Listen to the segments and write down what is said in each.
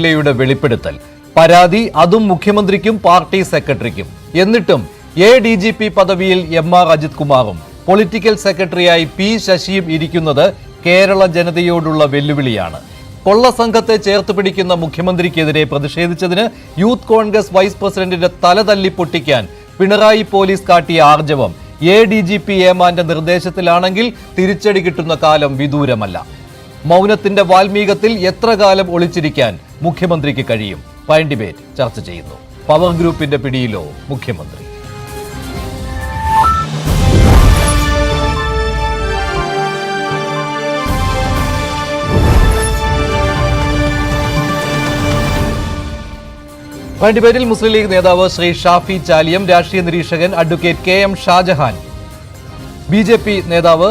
യുടെ വെളിപ്പെടുത്തൽ പരാതി അതും മുഖ്യമന്ത്രിക്കും പാർട്ടി സെക്രട്ടറിക്കും. എന്നിട്ടും ADGP പദവിയിൽ MR അജിത് കുമാറും പൊളിറ്റിക്കൽ സെക്രട്ടറിയായി P ശശിയും ഇരിക്കുന്നത് കേരള ജനതയോടുള്ള വെല്ലുവിളിയാണ്. കൊള്ളസംഘത്തെ ചേർത്ത് പിടിക്കുന്ന മുഖ്യമന്ത്രിക്കെതിരെ പ്രതിഷേധിച്ചതിന് യൂത്ത് കോൺഗ്രസ് വൈസ് പ്രസിഡന്റിന്റെ തല തല്ലി പൊട്ടിക്കാൻ പിണറായി പോലീസ് കാട്ടിയ ആർജവം ADGP ഏമാന്റെ നിർദ്ദേശത്തിലാണെങ്കിൽ തിരിച്ചടി കിട്ടുന്ന കാലം വിദൂരമല്ല. മൗനത്തിന്റെ വാൽമീകത്തിൽ എത്ര കാലം ഒളിച്ചിരിക്കാൻ മുഖ്യമന്ത്രിക്ക് കഴിയും? പ്രൈം ഡിബേറ്റ് ചർച്ച ചെയ്യുന്നു. പവർ ഗ്രൂപ്പിന്റെ പിടിയിലോ മുഖ്യമന്ത്രി? പ്രൈം ഡിബേറ്റിൽ മുസ്ലിം ലീഗ് നേതാവ് ശ്രീ ഷാഫി ചാലിയം, രാഷ്ട്രീയ നിരീക്ഷകൻ അഡ്വക്കേറ്റ് KM ഷാജഹാൻ, BJP നേതാവ്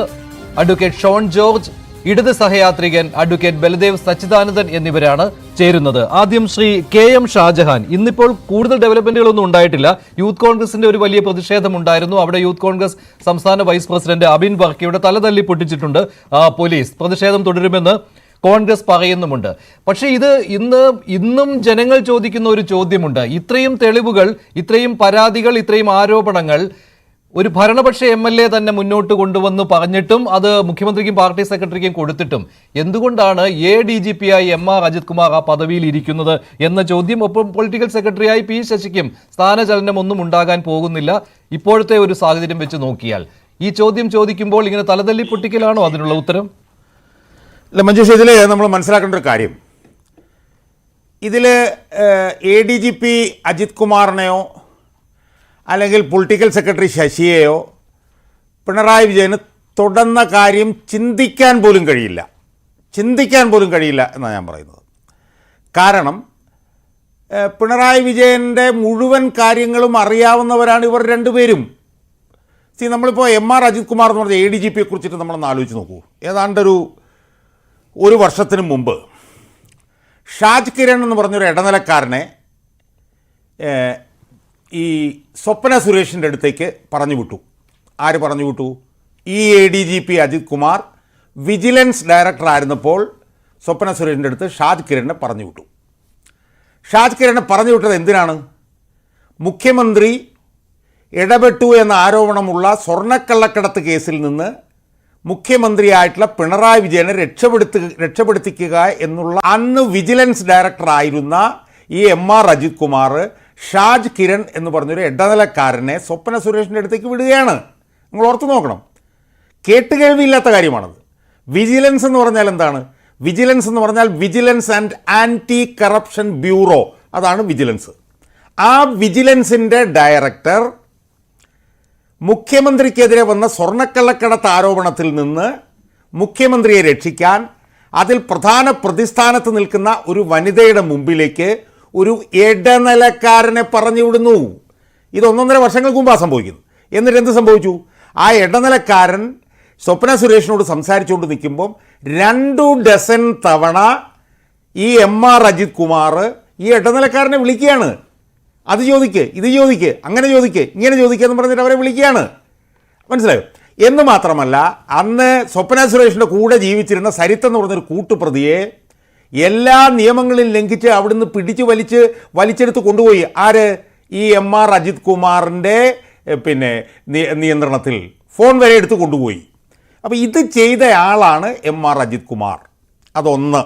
അഡ്വക്കേറ്റ് ഷോൺ ജോർജ്, ഇടത് സഹയാത്രികൻ അഡ്വക്കേറ്റ് ബലദേവ് സച്ചിദാനന്ദൻ എന്നിവരാണ് ചേരുന്നത്. ആദ്യം ശ്രീ KM ഷാജഹാൻ, ഇന്നിപ്പോൾ കൂടുതൽ ഡെവലപ്മെന്റുകളൊന്നും ഉണ്ടായിട്ടില്ല. യൂത്ത് കോൺഗ്രസിന്റെ ഒരു വലിയ പ്രതിഷേധം ഉണ്ടായിരുന്നു. അവിടെ യൂത്ത് കോൺഗ്രസ് സംസ്ഥാന വൈസ് പ്രസിഡന്റ് അബിൻ വർക്കിയുടെ തല തല്ലി പൊട്ടിച്ചിട്ടുണ്ട് പോലീസ്. പ്രതിഷേധം തുടരുമെന്ന് കോൺഗ്രസ് പറയുന്നുമുണ്ട്. പക്ഷേ ഇത് ഇന്നും ജനങ്ങൾ ചോദിക്കുന്ന ഒരു ചോദ്യമുണ്ട്. ഇത്രയും തെളിവുകൾ, ഇത്രയും പരാതികൾ, ഇത്രയും ആരോപണങ്ങൾ ഒരു ഭരണപക്ഷ MLA തന്നെ മുന്നോട്ട് കൊണ്ടുവന്ന് പറഞ്ഞിട്ടും അത് മുഖ്യമന്ത്രിക്കും പാർട്ടി സെക്രട്ടറിക്കും കൊടുത്തിട്ടും എന്തുകൊണ്ടാണ് ADGP-ആയി MR അജിത് കുമാർ ആ പദവിയിൽ ഇരിക്കുന്നത് എന്ന ചോദ്യം. ഒപ്പം പൊളിറ്റിക്കൽ സെക്രട്ടറിയായി P ശശിക്കും സ്ഥാനചലനം ഒന്നും ഉണ്ടാകാൻ പോകുന്നില്ല ഇപ്പോഴത്തെ ഒരു സാഹചര്യം വെച്ച് നോക്കിയാൽ. ഈ ചോദ്യം ചോദിക്കുമ്പോൾ ഇങ്ങനെ തലതല്ലി പൊട്ടിക്കലാണോ അതിനുള്ള ഉത്തരം? അല്ല മഞ്ജുഷ, ഇതിൽ നമ്മൾ മനസ്സിലാക്കേണ്ട ഒരു കാര്യം, ഇതിൽ ADGP അജിത് കുമാറിനെയോ അല്ലെങ്കിൽ പൊളിറ്റിക്കൽ സെക്രട്ടറി ശശിയെയോ പിണറായി വിജയന് തുടർന്ന കാര്യം ചിന്തിക്കാൻ പോലും കഴിയില്ല എന്നാണ് ഞാൻ പറയുന്നത്. കാരണം പിണറായി വിജയൻ്റെ മുഴുവൻ കാര്യങ്ങളും അറിയാവുന്നവരാണ് ഇവർ രണ്ടുപേരും. നമ്മളിപ്പോൾ MR അജിത് കുമാർ എന്ന് പറഞ്ഞ ADGP-യെ കുറിച്ചിട്ട് നമ്മളൊന്ന് ആലോചിച്ച് നോക്കൂ. ഏതാണ്ടൊരു വർഷത്തിന് മുമ്പ് ഷാജ് കിരൺ എന്ന് പറഞ്ഞൊരു ഇടനിലക്കാരനെ ഈ സ്വപ്ന സുരേഷിൻ്റെ അടുത്തേക്ക് പറഞ്ഞു വിട്ടു. ആര് പറഞ്ഞു വിട്ടു? ഈ ADGP Ajith Kumar vigilance director ആയിരുന്നപ്പോൾ സ്വപ്ന സുരേഷിൻ്റെ അടുത്ത് ഷാജ് കിരണിനെ പറഞ്ഞു വിട്ടു. ഷാജ് കിരണിനെ പറഞ്ഞു വിട്ടത് എന്തിനാണ്? മുഖ്യമന്ത്രി ഇടപെട്ടു എന്ന ആരോപണമുള്ള സ്വർണ്ണക്കള്ളക്കടത്ത് കേസിൽ നിന്ന് മുഖ്യമന്ത്രിയായിട്ടുള്ള പിണറായി വിജയനെ രക്ഷപ്പെടുത്തിക്കുക എന്നുള്ള അന്ന് വിജിലൻസ് ഡയറക്ടർ ആയിരുന്ന ഈ MR അജിത് കുമാർ ഷാജ് കിരൺ എന്ന് പറഞ്ഞൊരു ഇടനിലക്കാരനെ സ്വപ്ന സുരേഷിൻ്റെ അടുത്തേക്ക് വിടുകയാണ്. നിങ്ങൾ ഓർത്ത് നോക്കണം, കേട്ടുകേൾവിയില്ലാത്ത കാര്യമാണത്. വിജിലൻസ് എന്ന് പറഞ്ഞാൽ എന്താണ്? വിജിലൻസ് എന്ന് പറഞ്ഞാൽ vigilance and anti corruption bureau, അതാണ് വിജിലൻസ്. ആ വിജിലൻസിൻ്റെ ഡയറക്ടർ മുഖ്യമന്ത്രിക്കെതിരെ വന്ന സ്വർണ്ണക്കള്ളക്കടത്ത് ആരോപണത്തിൽ നിന്ന് മുഖ്യമന്ത്രിയെ രക്ഷിക്കാൻ അതിൽ പ്രധാന പ്രതിസ്ഥാനത്ത് നിൽക്കുന്ന ഒരു വനിതയുടെ മുമ്പിലേക്ക് ഒരു ഇടനിലക്കാരനെ പറഞ്ഞു വിടുന്നു. ഇത് 1.5 വർഷങ്ങൾക്ക് മുമ്പാണ് സംഭവിക്കുന്നത്. എന്നിട്ട് എന്ത് സംഭവിച്ചു? ആ ഇടനിലക്കാരൻ സ്വപ്ന സുരേഷിനോട് സംസാരിച്ചുകൊണ്ട് നിൽക്കുമ്പം 2 ഡസൻ തവണ ഈ MR അജിത് കുമാർ ഈ ഇടനിലക്കാരനെ വിളിക്കുകയാണ്. അത് ചോദിക്ക്, ഇത് ചോദിക്ക്, അങ്ങനെ ചോദിക്ക്, ഇങ്ങനെ ചോദിക്കുക എന്ന് പറഞ്ഞിട്ട് അവരെ വിളിക്കുകയാണ്. മനസ്സിലായോ? എന്ന് മാത്രമല്ല, അന്ന് സ്വപ്ന സുരേഷിൻ്റെ കൂടെ ജീവിച്ചിരുന്ന സരിത്ത് എന്ന് പറഞ്ഞൊരു കൂട്ടുപ്രതിയെ എല്ലാ നിയമങ്ങളും ലംഘിച്ച് അവിടുന്ന് വലിച്ചെടുത്ത് കൊണ്ടുപോയി. ആര്? ഈ MR അജിത് കുമാറിൻ്റെ നിയന്ത്രണത്തിൽ ഫോൺ വരെ എടുത്ത് കൊണ്ടുപോയി. അപ്പോൾ ഇത് ചെയ്ത ആളാണ് MR അജിത് കുമാർ. അതൊന്ന്.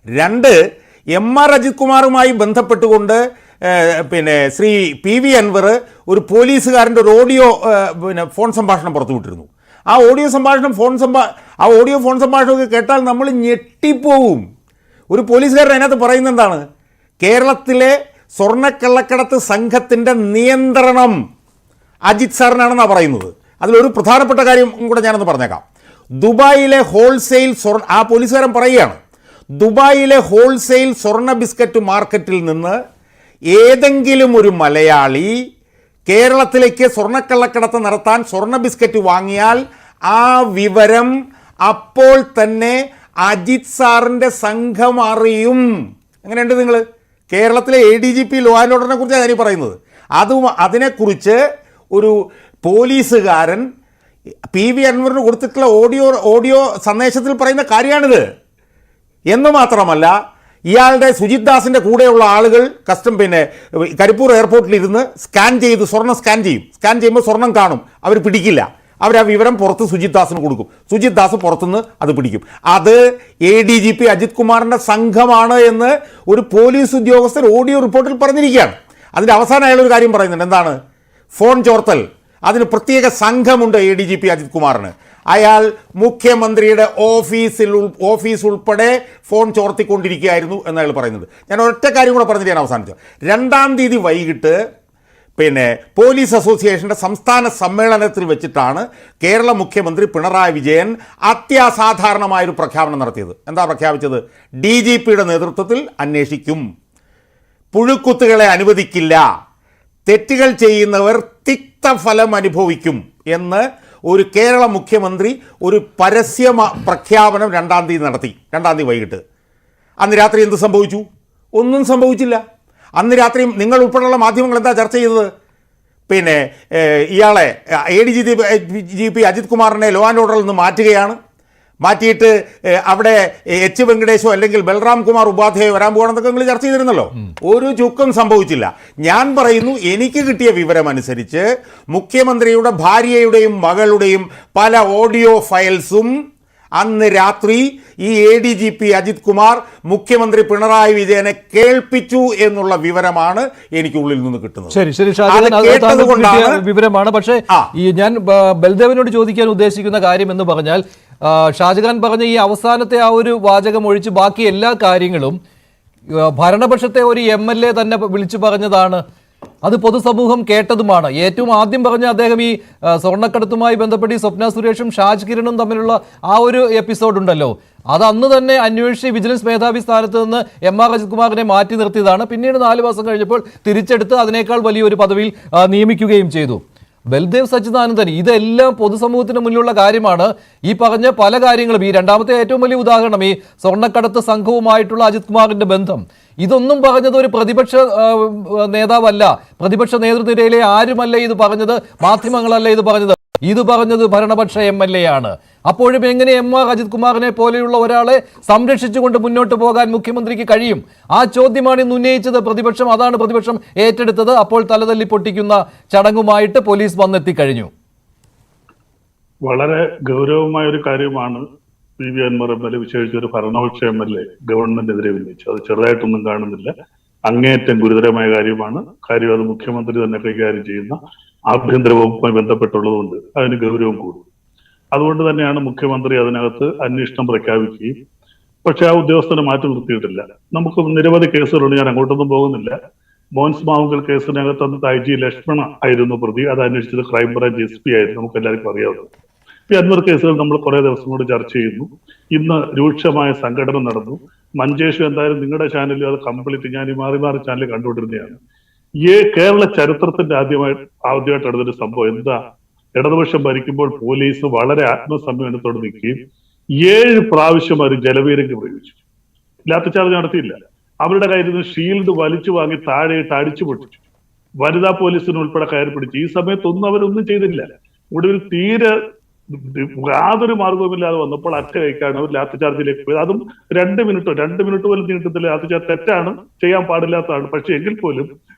2, MR അജിത് കുമാറുമായി ബന്ധപ്പെട്ടുകൊണ്ട് ശ്രീ PV അൻവർ ഒരു പോലീസുകാരൻ്റെ ഒരു ഓഡിയോ ഫോൺ സംഭാഷണം പുറത്തുവിട്ടിരുന്നു. ആ ഓഡിയോ ഫോൺ സംഭാഷണമൊക്കെ കേട്ടാൽ നമ്മൾ ഞെട്ടിപ്പോവും. ഒരു പോലീസുകാരൻ അതിനകത്ത് പറയുന്നത് എന്താണ്? കേരളത്തിലെ സ്വർണ്ണക്കള്ളക്കടത്ത് സംഘത്തിൻ്റെ നിയന്ത്രണം അജിത് സാറിനാണെന്നാണ് പറയുന്നത്. അതിലൊരു പ്രധാനപ്പെട്ട കാര്യം കൂടെ ഞാനൊന്ന് പറഞ്ഞേക്കാം. ദുബായിലെ ഹോൾസെയിൽ ആ പോലീസുകാരൻ പറയുകയാണ്, ദുബായിലെ ഹോൾസെയിൽ സ്വർണ്ണ ബിസ്ക്കറ്റ് മാർക്കറ്റിൽ നിന്ന് ഏതെങ്കിലും ഒരു മലയാളി കേരളത്തിലേക്ക് സ്വർണ്ണക്കള്ളക്കടത്ത് നടത്താൻ സ്വർണ്ണ ബിസ്ക്കറ്റ് വാങ്ങിയാൽ ആ വിവരം അപ്പോൾ തന്നെ അജിത് സാറിൻ്റെ സംഘം അറിയും. അങ്ങനെയുണ്ട്. നിങ്ങൾ കേരളത്തിലെ ADGP ലോ ആൻഡ് ഓർഡറിനെ കുറിച്ചാണ് ഞാൻ പറയുന്നത്. അതിനെക്കുറിച്ച് ഒരു പോലീസുകാരൻ PV അൻവറിന് കൊടുത്തിട്ടുള്ള ഓഡിയോ സന്ദേശത്തിൽ പറയുന്ന കാര്യമാണിത്. എന്ന് മാത്രമല്ല, ഇയാളുടെ സുജിത് ദാസിൻ്റെ കൂടെയുള്ള ആളുകൾ കരിപ്പൂർ എയർപോർട്ടിൽ ഇരുന്ന് സ്വർണം സ്കാൻ ചെയ്യുമ്പോൾ സ്വർണം കാണും, അവർ പിടിക്കില്ല. അവർ ആ വിവരം പുറത്ത് സുജിത് ദാസിന് കൊടുക്കും, സുജിത് ദാസ് പുറത്തുനിന്ന് അത് പിടിക്കും. അത് ADGP അജിത് കുമാറിൻ്റെ സംഘമാണ് എന്ന് ഒരു പോലീസ് ഉദ്യോഗസ്ഥർ ഓഡിയോ റിപ്പോർട്ടിൽ പറഞ്ഞിരിക്കുകയാണ്. അതിൻ്റെ അവസാനം അയാളൊരു കാര്യം പറയുന്നുണ്ട്, എന്താണ്? ഫോൺ ചോർത്തൽ, അതിന് പ്രത്യേക സംഘമുണ്ട് ADGP അജിത് കുമാറിന്. അയാൾ മുഖ്യമന്ത്രിയുടെ ഓഫീസ് ഉൾപ്പെടെ ഫോൺ ചോർത്തിക്കൊണ്ടിരിക്കുകയായിരുന്നു എന്നയാൾ പറയുന്നത്. ഞാൻ ഒറ്റ കാര്യം കൂടെ പറഞ്ഞിട്ട് ഞാൻ അവസാനിച്ചു. 2-ാം തീയതി വൈകിട്ട് പോലീസ് അസോസിയേഷൻ്റെ സംസ്ഥാന സമ്മേളനത്തിൽ വെച്ചിട്ടാണ് കേരള മുഖ്യമന്ത്രി പിണറായി വിജയൻ അത്യാസാധാരണമായൊരു പ്രഖ്യാപനം നടത്തിയത്. എന്താ പ്രഖ്യാപിച്ചത്? DGPയുടെ നേതൃത്വത്തിൽ അന്വേഷിക്കും, പുഴുക്കുത്തുകളെ അനുവദിക്കില്ല, തെറ്റുകൾ ചെയ്യുന്നവർ തിക്തഫലം അനുഭവിക്കും എന്ന് ഒരു കേരള മുഖ്യമന്ത്രി ഒരു പരസ്യ പ്രഖ്യാപനം 2-ാം തീയതി നടത്തി. 2-ാം തീയതി വൈകിട്ട്. അന്ന് രാത്രി എന്ത് സംഭവിച്ചു? ഒന്നും സംഭവിച്ചില്ല. അന്ന് രാത്രി നിങ്ങൾ ഉൾപ്പെടെയുള്ള മാധ്യമങ്ങൾ എന്താ ചർച്ച ചെയ്തത്? ഇയാളെ ADGP അജിത് കുമാറിനെ ലോ ആൻഡ് ഓർഡറിൽ നിന്ന് മാറ്റിയിട്ട് അവിടെ H. വെങ്കടേശോ അല്ലെങ്കിൽ ബൽറാം കുമാർ ഉപാധ്യായോ വരാൻ പോകണമെന്നൊക്കെ നിങ്ങൾ ചർച്ച ചെയ്തിരുന്നല്ലോ. ഒരു ചുക്കും സംഭവിച്ചില്ല. ഞാൻ പറയുന്നു, എനിക്ക് കിട്ടിയ വിവരമനുസരിച്ച് മുഖ്യമന്ത്രിയുടെ ഭാര്യയുടെയും മകളുടെയും പല ഓഡിയോ ഫയൽസും അന്ന് രാത്രി ഈ ADGP അജിത് കുമാർ മുഖ്യമന്ത്രി പിണറായി വിജയനെ കേൾപ്പിച്ചു എന്നുള്ള വിവരമാണ് എനിക്ക് ഉള്ളിൽ നിന്ന് കിട്ടുന്നത്. ശരി വിവരമാണ്. പക്ഷേ ഞാൻ ബൽദേവനോട് ചോദിക്കാൻ ഉദ്ദേശിക്കുന്ന കാര്യം എന്ന് പറഞ്ഞാൽ, ഷാജഹാൻ പറഞ്ഞ ഈ അവസാനത്തെ ആ ഒരു വാചകം ഒഴിച്ച് ബാക്കി എല്ലാ കാര്യങ്ങളും ഭരണപക്ഷത്തെ ഒരു MLA തന്നെ വിളിച്ചു പറഞ്ഞതാണ്. അത് പൊതുസമൂഹം കേട്ടതുമാണ്. ഏറ്റവും ആദ്യം പറഞ്ഞ അദ്ദേഹം ഈ സ്വർണ്ണക്കടത്തുമായി ബന്ധപ്പെട്ട് സ്വപ്ന സുരേഷും ഷാജ് കിരണും തമ്മിലുള്ള ആ ഒരു എപ്പിസോഡ് ഉണ്ടല്ലോ, അത് അന്ന് തന്നെ അന്വേഷിച്ച് വിജിലൻസ് മേധാവി സ്ഥാനത്ത് നിന്ന് MR അജിത് കുമാറിനെ മാറ്റി നിർത്തിയതാണ്. പിന്നീട് 4 മാസം കഴിഞ്ഞപ്പോൾ തിരിച്ചെടുത്ത് അതിനേക്കാൾ വലിയൊരു പദവിയിൽ നിയമിക്കുകയും ചെയ്തു. ബൽദേവ് സച്ചിദാനന്ദൻ, ഇതെല്ലാം പൊതുസമൂഹത്തിന് മുന്നിലുള്ള കാര്യമാണ്. ഈ പറഞ്ഞ പല കാര്യങ്ങളും, ഈ 2-ാമത്തെ ഏറ്റവും വലിയ ഉദാഹരണം ഈ സ്വർണ്ണക്കടത്ത് സംഘവുമായിട്ടുള്ള അജിത് കുമാറിന്റെ ബന്ധം, ഇതൊന്നും പറഞ്ഞത് ഒരു പ്രതിപക്ഷ നേതാവല്ല, പ്രതിപക്ഷ നേതൃനിരയിലെ ആരുമല്ല ഇത് പറഞ്ഞത്, മാധ്യമങ്ങളല്ല ഇത് പറഞ്ഞത് ഭരണപക്ഷ MLA ആണ്. അപ്പോഴും എങ്ങനെ MR അജിത് കുമാറിനെ പോലെയുള്ള ഒരാളെ സംരക്ഷിച്ചുകൊണ്ട് മുന്നോട്ട് പോകാൻ മുഖ്യമന്ത്രിക്ക് കഴിയും? ആ ചോദ്യമാണ് ഇന്ന് ഉന്നയിച്ചത് പ്രതിപക്ഷം. അതാണ് പ്രതിപക്ഷം ഏറ്റെടുത്തത്. അപ്പോൾ തലതല്ലി പൊട്ടിക്കുന്ന ചടങ്ങുമായിട്ട് പോലീസ് വന്നെത്തിക്കഴിഞ്ഞു. വളരെ ഗൗരവമായ ഒരു കാര്യമാണ് PV അൻവർ MLA വിശേഷിച്ച ഒരു ഭരണപക്ഷ MLA ഗവൺമെന്റിനെതിരെ ഉന്നയിച്ചു. അത് ചെറുതായിട്ടൊന്നും കാണുന്നില്ല, അങ്ങേയറ്റം ഗുരുതരമായ കാര്യമാണ്. കാര്യം അത് മുഖ്യമന്ത്രി തന്നെ കൈകാര്യം ചെയ്യുന്ന ആഭ്യന്തര വകുപ്പുമായി ബന്ധപ്പെട്ടുള്ളതുകൊണ്ട് അതിന് ഗൗരവം കൂടും. അതുകൊണ്ട് തന്നെയാണ് മുഖ്യമന്ത്രി അതിനകത്ത് അന്വേഷണം പ്രഖ്യാപിക്കുകയും, പക്ഷെ ആ ഉദ്യോഗസ്ഥനെ മാറ്റി നിർത്തിയിട്ടില്ല. നമുക്ക് നിരവധി കേസുകളുണ്ട്, ഞാൻ അങ്ങോട്ടൊന്നും പോകുന്നില്ല. മോൻസ് മാവുങ്കൽ കേസിനകത്ത് അന്ന് IG ലക്ഷ്മണ ആയിരുന്നു പ്രതി, അത് അന്വേഷിച്ചത് ക്രൈംബ്രാഞ്ച് SP ആയിരുന്നു, നമുക്ക് എല്ലാവർക്കും അറിയാവുന്നത്. ഈ അൻവർ കേസുകൾ നമ്മൾ കുറെ ദിവസം കൊണ്ട് ചർച്ച ചെയ്യുന്നു. ഇന്ന് രൂക്ഷമായ സംഘടന നടന്നു. മഞ്ചേഷ് എന്തായാലും നിങ്ങളുടെ ചാനലിൽ അത് കംപ്ലീറ്റ്, ഞാൻ ഈ മാറി ചാനൽ കണ്ടുകൊണ്ടിരുന്നതാണ്. കേരള ചരിത്രത്തിന്റെ ആദ്യമായിട്ട് നടന്നൊരു സംഭവം എന്താ? ഇടതുപക്ഷം ഭരിക്കുമ്പോൾ പോലീസ് വളരെ ആത്മസംയമനത്തോടെ നിൽക്കുകയും 7 പ്രാവശ്യം അവർ ജലപീരങ്കി പ്രയോഗിച്ചു. ലാത്തിച്ചാർജ് നടത്തിയില്ല. അവരുടെ കയ്യിൽ നിന്ന് ഷീൽഡ് വലിച്ചു വാങ്ങി താഴെയിട്ട് അടിച്ചു പൊട്ടിച്ചു. വനിതാ പോലീസിന് ഉൾപ്പെടെ കയറി പിടിച്ചു. ഈ സമയത്തൊന്നും അവരൊന്നും ചെയ്തില്ല. ഒടുവിൽ തീരെ യാതൊരു മാർഗവുമില്ലാതെ വന്നപ്പോൾ അറ്റ കൈക്കാണ് അവർ ലാത്തിച്ചാർജിലേക്ക് പോയത്. അതും 2 മിനിറ്റ് പോലും നീട്ടത്തില്ല. ലാത്തിച്ചാർജ് തെറ്റാണ്, ചെയ്യാൻ പാടില്ലാത്തതാണ്. പക്ഷെ എങ്കിൽ പോലും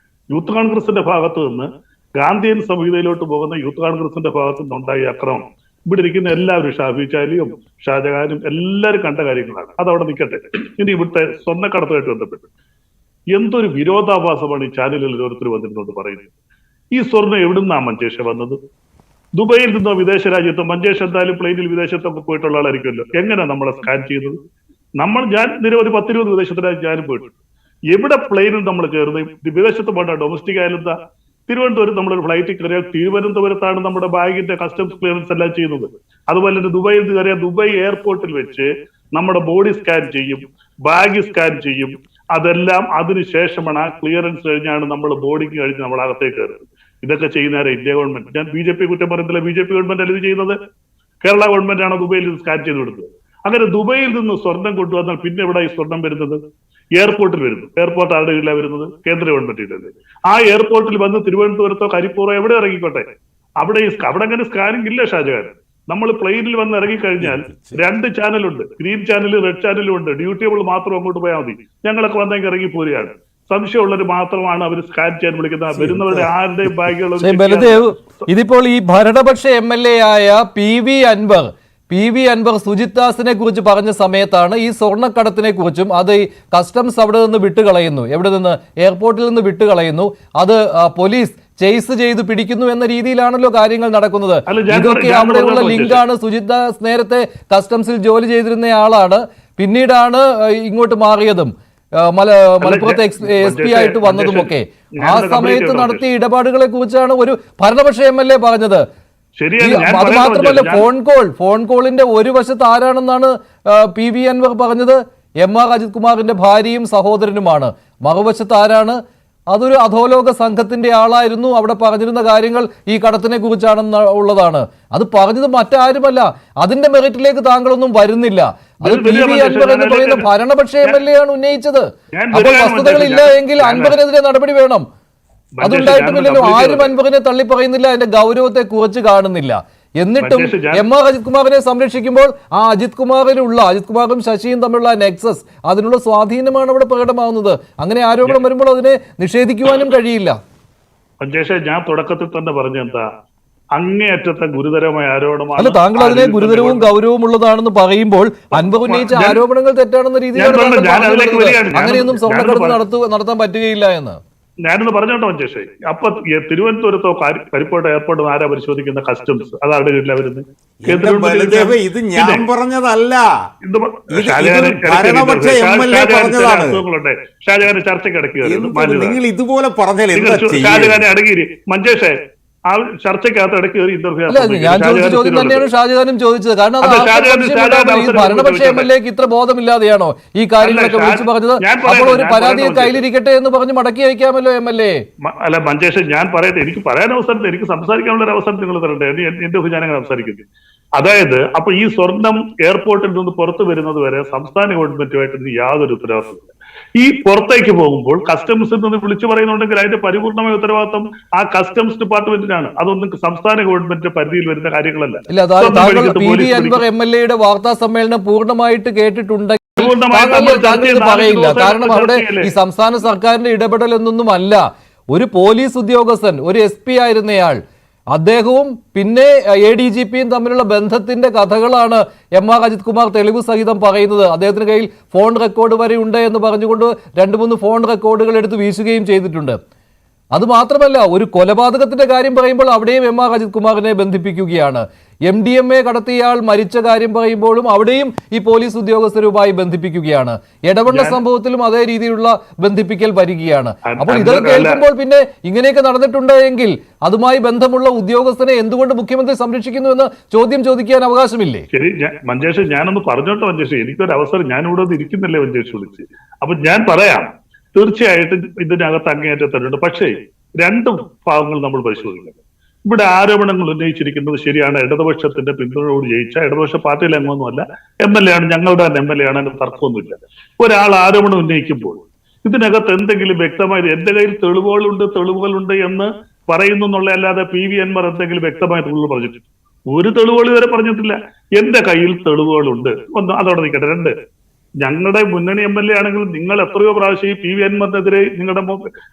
യൂത്ത് കോൺഗ്രസിന്റെ ഭാഗത്ത് നിന്ന് ഗാന്ധിയൻ സംഹിതയിലോട്ട് പോകുന്ന യൂത്ത് കോൺഗ്രസിന്റെ ഭാഗത്തു നിന്നുണ്ടായ അക്രമം ഇവിടെ ഇരിക്കുന്ന എല്ലാവരും, ഷാഫി ചാലിയും ഷാജഹാനും എല്ലാവരും കണ്ട കാര്യങ്ങളാണ്. അതവിടെ നിൽക്കട്ടെ. ഇനി ഇവിടുത്തെ സ്വർണ്ണക്കടത്തുമായിട്ട് ബന്ധപ്പെട്ട് എന്തൊരു വിരോധാഭാസമാണ് ഈ ചാനലുകളിൽ ഓരോരുത്തർ വന്നിരുന്നോണ്ട് പറയുന്നത്. ഈ സ്വർണ്ണം എവിടുന്നാ മഞ്ചേഷ വന്നത്? ദുബൈയിൽ നിന്നോ വിദേശ രാജ്യത്തോ? മഞ്ചേഷ് എന്തായാലും പ്ലെയിനിൽ വിദേശത്തൊക്കെ പോയിട്ടുള്ള ആളായിരിക്കുമല്ലോ. എങ്ങനെ നമ്മളെ സ്കാൻ ചെയ്യുന്നത്? ഞാൻ നിരവധി 10-20 വിദേശത്തിനായി ഞാനും പോയിട്ടുണ്ട്. എവിടെ പ്ലെയിനിൽ നമ്മൾ കയറുന്നത്? വിദേശത്ത് പോകണ്ട, ഡൊമസ്റ്റിക് ആയാലും എന്താ? തിരുവനന്തപുരം നമ്മളൊരു ഫ്ലൈറ്റിൽ കയറിയാൽ തിരുവനന്തപുരത്താണ് നമ്മുടെ ബാഗിന്റെ കസ്റ്റംസ് ക്ലിയറൻസ് എല്ലാം ചെയ്യുന്നത്. അതുപോലെ തന്നെ ദുബൈയിൽ കയറിയാൽ ദുബൈ എയർപോർട്ടിൽ വെച്ച് നമ്മുടെ ബോഡി സ്കാൻ ചെയ്യും, ബാഗ് സ്കാൻ ചെയ്യും. അതെല്ലാം അതിനുശേഷമാണ്, ആ ക്ലിയറൻസ് കഴിഞ്ഞാണ് നമ്മൾ ബോഡിക്ക് കഴിഞ്ഞ് നമ്മൾ അകത്തേക്ക് കയറുന്നത്. ഇതൊക്കെ ചെയ്യുന്നവരെ ഇന്ത്യ ഗവൺമെന്റ്. ഞാൻ BJP കുറ്റം പറയുന്നില്ല, BJP ഗവൺമെന്റ് അല്ല ഇത് ചെയ്യുന്നത്, കേരള ഗവൺമെന്റ് ആണ് ദുബൈയിൽ സ്കാൻ ചെയ്ത് കൊടുത്തത്. അങ്ങനെ ദുബൈയിൽ നിന്ന് സ്വർണം കൊണ്ടുവന്നാൽ പിന്നെ എവിടെ ഈ സ്വർണം വരുന്നത്? എയർപോർട്ടിൽ വരുന്നു. എയർപോർട്ട് ആരുടെ കീഴിലാണ് വരുന്നത്? കേന്ദ്ര ഗവൺമെന്റിന്റെ. ആ എയർപോർട്ടിൽ വന്ന് തിരുവനന്തപുരത്തോ കരിപ്പൂറോ എവിടെ ഇറങ്ങിക്കോട്ടെ, അവിടെ അങ്ങനെ സ്കാനിങ് ഇല്ല ഷാജഹാൻ. നമ്മൾ പ്ലെയിനിൽ വന്ന് ഇറങ്ങിക്കഴിഞ്ഞാൽ 2 ചാനലുണ്ട്, ഗ്രീൻ ചാനലും റെഡ് ചാനലും ഉണ്ട്. ഡ്യൂട്ടിയബിൾ മാത്രം അങ്ങോട്ട് പോയാൽ മതി. ഞങ്ങളൊക്കെ വന്നെങ്കിൽ ഇറങ്ങി പോരുകയാണ്. സംശയമുള്ളവർ മാത്രമാണ് അവർ സ്കാൻ ചെയ്യാൻ വിളിക്കുന്നത്. വരുന്നവരുടെ ആരുടെയും ബലദേവ്, ഇതിപ്പോൾ ഈ ഭരണപക്ഷ MLA ആയ പി വി അൻവർ സുജിത് ദാസിനെ കുറിച്ച് പറഞ്ഞ സമയത്താണ് ഈ സ്വർണ്ണക്കടത്തിനെ കുറിച്ചും അത് ഈ കസ്റ്റംസ് അവിടെ നിന്ന് വിട്ടുകളയുന്നു, എവിടെ നിന്ന്, എയർപോർട്ടിൽ നിന്ന് വിട്ടുകളയുന്നു, അത് പോലീസ് ചേസ് ചെയ്ത് പിടിക്കുന്നു എന്ന രീതിയിലാണല്ലോ കാര്യങ്ങൾ നടക്കുന്നത്. ഇതൊക്കെ അവിടെയുള്ള ലിങ്കാണ്. സുജിത് ദാസ് നേരത്തെ കസ്റ്റംസിൽ ജോലി ചെയ്തിരുന്ന ആളാണ്, പിന്നീടാണ് ഇങ്ങോട്ട് മാറിയതും മലപ്പുറത്ത് SP ആയിട്ട് വന്നതുമൊക്കെ. ആ സമയത്ത് നടത്തിയ ഇടപാടുകളെ കുറിച്ചാണ് ഒരു ഭരണപക്ഷ MLA പറഞ്ഞത്. അത് മാത്രമല്ല, ഫോൺ കോളിന്റെ ഒരു വശത്ത് ആരാണെന്നാണ് PV അൻവർ പറഞ്ഞത്, MR അജിത് കുമാറിന്റെ ഭാര്യയും സഹോദരനുമാണ്. മറുവശത്ത് ആരാണ്? അതൊരു അധോലോക സംഘത്തിന്റെ ആളായിരുന്നു. അവിടെ പറഞ്ഞിരുന്ന കാര്യങ്ങൾ ഈ കടത്തിനെ കുറിച്ചാണെന്ന് ഉള്ളതാണ്. അത് പറഞ്ഞത് മറ്റാരുമല്ല. അതിന്റെ മെറിറ്റിലേക്ക് താങ്കളൊന്നും വരുന്നില്ല. അത് PV അൻവർ എന്ന് പറയുന്ന ഭരണപക്ഷ MLA ആണ് ഉന്നയിച്ചത്. അപ്പോൾ വസ്തുതകളില്ല എങ്കിൽ അൻവറിനെതിരെ നടപടി വേണം. അതുണ്ടായിട്ടുമില്ലല്ലോ. ആരും അൻവറിനെ തള്ളി പറയുന്നില്ല, അതിന്റെ ഗൗരവത്തെ കുറച്ച് കാണുന്നില്ല. എന്നിട്ടും MR അജിത് കുമാറിനെ സംരക്ഷിക്കുമ്പോൾ ആ അജിത് കുമാറും ശശിയും തമ്മിലുള്ള നെക്സസ്, അതിനുള്ള സ്വാധീനമാണ് അവിടെ പ്രകടമാവുന്നത്. അങ്ങനെ ആരോപണം വരുമ്പോൾ അതിനെ നിഷേധിക്കുവാനും കഴിയില്ല. ഞാൻ തുടക്കത്തിൽ തന്നെ പറഞ്ഞെന്താ, അങ്ങേയറ്റത്തെ ഗുരുതരമായ ആരോപണമാണ്. അല്ല, താങ്കൾ അതിനെ ഗുരുതരവും ഗൗരവവും ഉള്ളതാണെന്ന് പറയുമ്പോൾ അൻവർ ഉന്നയിച്ച ആരോപണങ്ങൾ തെറ്റാണെന്ന രീതിയിലാണ് അങ്ങനെയൊന്നും സ്വർണ്ണക്കടത്ത് നടത്താൻ പറ്റുകയില്ല എന്ന് ഞാനൊന്ന് പറഞ്ഞോട്ടോ മഞ്ചേഷേ. അപ്പൊ തിരുവനന്തപുരത്തോ കരിപ്പോട്ടോ എയർപോർട്ടോ ആരാ പരിശോധിക്കുന്ന? കസ്റ്റംസ്. അതാരുടെ കീഴിലാ വരുന്നത്? ഇത് ഞാൻ പറഞ്ഞതല്ല, ഷാജഹാന് ചർച്ചയ്ക്ക് ഇടയ്ക്ക് നിങ്ങൾ ഇതുപോലെ പറഞ്ഞാൽ ഷാജഹാനെ അടങ്ങിയിരി മഞ്ചേഷേ. ആ ചർച്ചയ്ക്കകത്ത് ഇടയ്ക്ക് കയറി ഞാൻ ചോദിച്ച ചോദ്യം തന്നെയാണ് ഷാജഹാനും ചോദിച്ചത്. കാരണം ഭരണപക്ഷ MLA ഇത്ര ബോധമില്ലാതെയാണോ ഈ കാര്യങ്ങളൊക്കെ വിളിച്ചു പറഞ്ഞത്? അപ്പോൾ ഒരു പരാതിയെ കയ്യിലിരിക്കട്ടെ എന്ന് പറഞ്ഞ് മടക്കി അയക്കാമല്ലോ MLA. അല്ല മഞ്ചേഷ്, ഞാൻ പറയട്ടെ, എനിക്ക് പറയാൻ അവസരം, എനിക്ക് സംസാരിക്കാനുള്ള ഒരു അവസരം നിങ്ങൾ തരട്ടെ. എന്റെ ഞാനങ്ങനെ സംസാരിക്കുന്നത്. അതായത് അപ്പൊ ഈ സ്വർണം എയർപോർട്ടിൽ നിന്ന് പുറത്തു വരുന്നത് വരെ സംസ്ഥാന ഗവൺമെന്റുമായിട്ട് യാതൊരു ഉത്തരവാദിത്തമില്ല. ഈ പുറത്തേക്ക് പോകുമ്പോൾ കസ്റ്റംസിൽ നിന്ന് വിളിച്ചു പറയുന്നുണ്ടെങ്കിൽ അതിന്റെ പരിപൂർണമായ ഉത്തരവാദിത്തം ആ കസ്റ്റംസ് ഡിപ്പാർട്ട്മെന്റിനാണ്. അതൊന്നും സംസ്ഥാന ഗവൺമെന്റിന്റെ പരിധിയിൽ വരുന്ന കാര്യങ്ങളല്ല. PV അൻവർ MLA വാർത്താ സമ്മേളനം പൂർണ്ണമായിട്ട് കേട്ടിട്ടുണ്ടെങ്കിൽ പറയില്ല. കാരണം അവിടെ ഈ സംസ്ഥാന സർക്കാരിന്റെ ഇടപെടൽ എന്നൊന്നുമല്ല. ഒരു പോലീസ് ഉദ്യോഗസ്ഥൻ, ഒരു SP ആയിരുന്നയാൾ, അദ്ദേഹവും പിന്നെ ADGPയും തമ്മിലുള്ള ബന്ധത്തിന്റെ കഥകളാണ് MR അജിത് കുമാർ തെളിവ് സഹിതം പറയുന്നത്. അദ്ദേഹത്തിന് കയ്യിൽ ഫോൺ റെക്കോർഡ് വരെ ഉണ്ട് എന്ന് പറഞ്ഞുകൊണ്ട് 2-3 ഫോൺ റെക്കോർഡുകൾ എടുത്ത് വീശുകയും ചെയ്തിട്ടുണ്ട്. അതുമാത്രമല്ല, ഒരു കൊലപാതകത്തിന്റെ കാര്യം പറയുമ്പോൾ അവിടെയും MR അജിത് കുമാറിനെ ബന്ധിപ്പിക്കുകയാണ്. MDMA കടത്തിയയാൾ മരിച്ച കാര്യം പറയുമ്പോഴും അവിടെയും ഈ പോലീസ് ഉദ്യോഗസ്ഥരുമായി ബന്ധിപ്പിക്കുകയാണ്. എടവണ്ണ സംഭവത്തിലും അതേ രീതിയിലുള്ള ബന്ധിപ്പിക്കൽ വരികയാണ്. അപ്പോൾ ഇതൊക്കെ കേൾക്കുമ്പോൾ പിന്നെ ഇങ്ങനെയൊക്കെ നടന്നിട്ടുണ്ട് എങ്കിൽ അതുമായി ബന്ധമുള്ള ഉദ്യോഗസ്ഥനെ എന്തുകൊണ്ട് മുഖ്യമന്ത്രി സംരക്ഷിക്കുന്നു എന്ന് ചോദ്യം ചോദിക്കാൻ അവകാശമില്ലേ? ശരി മഞ്ചേഷ്, ഞാനൊന്ന് പറഞ്ഞോട്ടെ മഞ്ചേഷ്. എനിക്കൊരു അവസരം, ഞാൻ ഇവിടെ ഇരിക്കുന്നില്ലേ മഞ്ചേഷ് വിളിച്ച്. അപ്പൊ ഞാൻ പറയാം, തീർച്ചയായിട്ടും ഇതിനകത്ത് അങ്ങേയറ്റത്തുണ്ട്. പക്ഷേ 2 ഭാഗങ്ങൾ നമ്മൾ പരിശോധിക്കണം. ഇവിടെ ആരോപണങ്ങൾ ഉന്നയിച്ചിരിക്കുന്നത് ശരിയാണ്. ഇടതുപക്ഷത്തിന്റെ പിന്തുണയോട് ജയിച്ച ഇടതുപക്ഷ പാർട്ടിയിലെ അംഗമൊന്നുമല്ല, MLA ആണ്, ഞങ്ങളുടെ തന്നെ MLA ആണ്, അതിന് തർക്കമൊന്നുമില്ല. ഒരാൾ ആരോപണം ഉന്നയിക്കുമ്പോൾ ഇതിനകത്ത് എന്തെങ്കിലും വ്യക്തമായി എന്റെ കയ്യിൽ തെളിവുകളുണ്ട് എന്ന് പറയുന്നു എന്നുള്ളതല്ലാതെ PV അൻവർ എന്തെങ്കിലും വ്യക്തമായ തെളിവുകൾ പറഞ്ഞിട്ടില്ല. ഒരു തെളിവുകൾ ഇതുവരെ പറഞ്ഞിട്ടില്ല. എന്റെ കയ്യിൽ തെളിവുകളുണ്ട്. ഒന്ന് അതോടെ നിൽക്കട്ടെ. 2, ഞങ്ങളുടെ മുന്നണി MLA ആണെങ്കിൽ നിങ്ങൾ എത്രയോ പ്രാവശ്യം ഈ PV അൻവറിനെതിരെ നിങ്ങളുടെ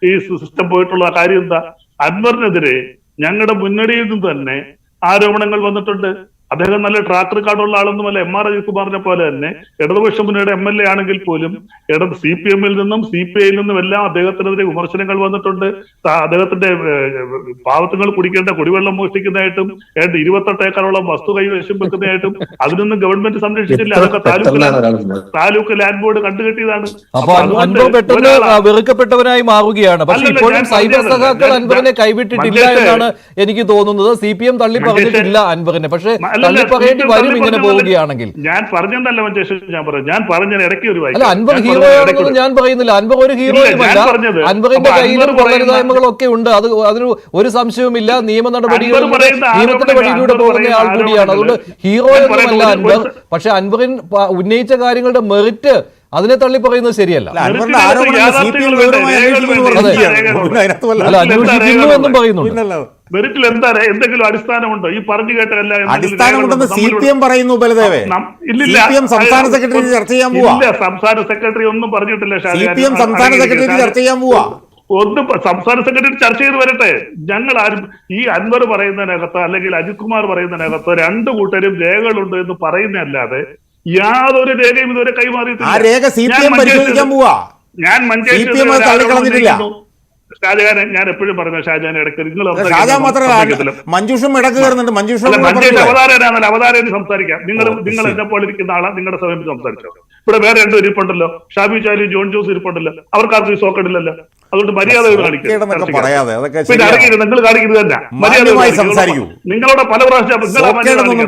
ഈ സിസ്റ്റം പോയിട്ടുള്ള കാര്യം എന്താ? അൻവറിനെതിരെ ഞങ്ങളുടെ മുന്നണിയിൽ നിന്ന് തന്നെ ആരോപണങ്ങൾ വന്നിട്ടുണ്ട്. അദ്ദേഹം നല്ല ട്രാക്ക് റെക്കോർഡുള്ള ആളൊന്നുമല്ല. MR അജിത് കുമാറിനെ പോലെ തന്നെ ഇടതുപക്ഷ മുന്നണിയുടെ MLA ആണെങ്കിൽ പോലും CPM-ൽ നിന്നും CPI-ൽ നിന്നും എല്ലാം അദ്ദേഹത്തിനെതിരെ വിമർശനങ്ങൾ വന്നിട്ടുണ്ട്. അദ്ദേഹത്തിന്റെ പാവത്തുങ്ങൾ കുടിക്കേണ്ട കുടിവെള്ളം മോഷ്ടിക്കുന്നതായിട്ടും 28 ഏക്കറോളം വസ്തു കൈവശം വെക്കുന്നതായിട്ടും അതിനൊന്നും ഗവൺമെന്റ് സംരക്ഷിച്ചില്ല. അതൊക്കെ താലൂക്ക് ലാൻഡ് ബോർഡ് കണ്ടുകെട്ടിയതാണ്. പെട്ടെന്ന് വെറുക്കപ്പെട്ടവനായി മാറുകയാണ്. പക്ഷേ ഇപ്പോഴും സൈബർ സഖാക്കൾ അൻവറിനെ കൈവിട്ടിട്ടില്ല എന്നാണ് എനിക്ക് തോന്നുന്നത്. CPM തള്ളി പറഞ്ഞിട്ടില്ല അൻവറിനെ. പക്ഷേ ഇങ്ങനെ പോവുകയാണെങ്കിൽ ഞാൻ പറഞ്ഞെന്തല്ല മഞ്ചേഷ്, ഞാൻ പറഞ്ഞ ഇടയ്ക്ക് ഒരു അല്ല, അൻവർ ഹീറോ ആണെന്നൊന്നും ഞാൻ പറയുന്നില്ല. അൻവർ ഒരു ഹീറോയുമല്ല. അൻവറിന്റെ കയ്യിലും കൊള്ളരുതായ്മകളൊക്കെ ഉണ്ട്. അതിന് ഒരു സംശയവുമില്ല. നിയമത്തിന്റെ വഴിയിലൂടെ പോകുന്ന ആൾ കൂടിയാണ്. അതുകൊണ്ട് ഹീറോ എന്നല്ല അൻവർ. പക്ഷെ അൻവറിൻ ഉന്നയിച്ച കാര്യങ്ങളുടെ മെറിറ്റ് അതിനെ തള്ളി പറയുന്നത് ശരിയല്ല. അൻവറിന്റെ ആരോപണം CPM ഗൗരവമായി അന്വേഷിക്കുന്നു അതിനകത്ത് വല്ല അല്ല, അന്വേഷിക്കുന്നു എന്നും പറയുന്നുണ്ട്. പിന്നല്ലാതെ മെറിറ്റിൽ എന്താ എന്തെങ്കിലും അടിസ്ഥാനമുണ്ടോ? ഈ പറഞ്ഞു കേട്ടല്ല അടിസ്ഥാനമുണ്ടെന്ന് CPM പറയുന്നു. ബലദേവേ, CPM സംസ്ഥാന സെക്രട്ടറി ചർച്ച ചെയ്യാൻ പോവാ. സംസ്ഥാന സെക്രട്ടറി ഒന്നും പറഞ്ഞിട്ടില്ല. CPM സംസ്ഥാന സെക്രട്ടറി ചർച്ച ചെയ്യാൻ പോവാ. ഒന്നും സംസ്ഥാന സെക്രട്ടറി ചർച്ച ചെയ്ത് വരട്ടെ. ഞങ്ങൾ ആരും ഈ അൻവർ പറയുന്നതിനകത്ത് അല്ലെങ്കിൽ അജിത് കുമാർ പറയുന്നതിനകത്ത് രണ്ടു കൂട്ടരും രേഖകളുണ്ട് എന്ന് പറയുന്നതല്ലാതെ യാതൊരു രേഖയും ഇതുവരെ കൈമാറിയിട്ടില്ല. ആ രേഖ CPM പരിശോധിക്കാൻ പോവാ. ഞാൻ CPM തള്ളിക്കളഞ്ഞിട്ടില്ല. ഷാജഹാൻ, ഞാൻ എപ്പോഴും പറഞ്ഞു ഷാജഹാൻ ഇടയ്ക്ക് ഷാജഹാൻ മാത്രമല്ല, മഞ്ജുഷും ഇടക്ക് കയറുന്നുണ്ട്. അവതാരം സംസാരിക്കാം. നിങ്ങൾ എന്നെ പോലെ ഇരിക്കുന്ന ആളാ, നിങ്ങളുടെ സമയത്ത് സംസാരിച്ചോ. ഇവിടെ വേറെ രണ്ടും ഇരിപ്പുണ്ടല്ലോ, ഷാബി ചാലി, ജോൺ ജോസ് ഇരിപ്പുണ്ടല്ലോ. അവർക്ക് സോക്കടില്ലല്ലോ. അതുകൊണ്ട് മര്യാദ കാണിക്കും. പിന്നെ അറിയില്ല, നിങ്ങൾ കാണിക്കുന്നത് തന്നെ മര്യാദ. നിങ്ങളോട് പല പ്രാവശ്യം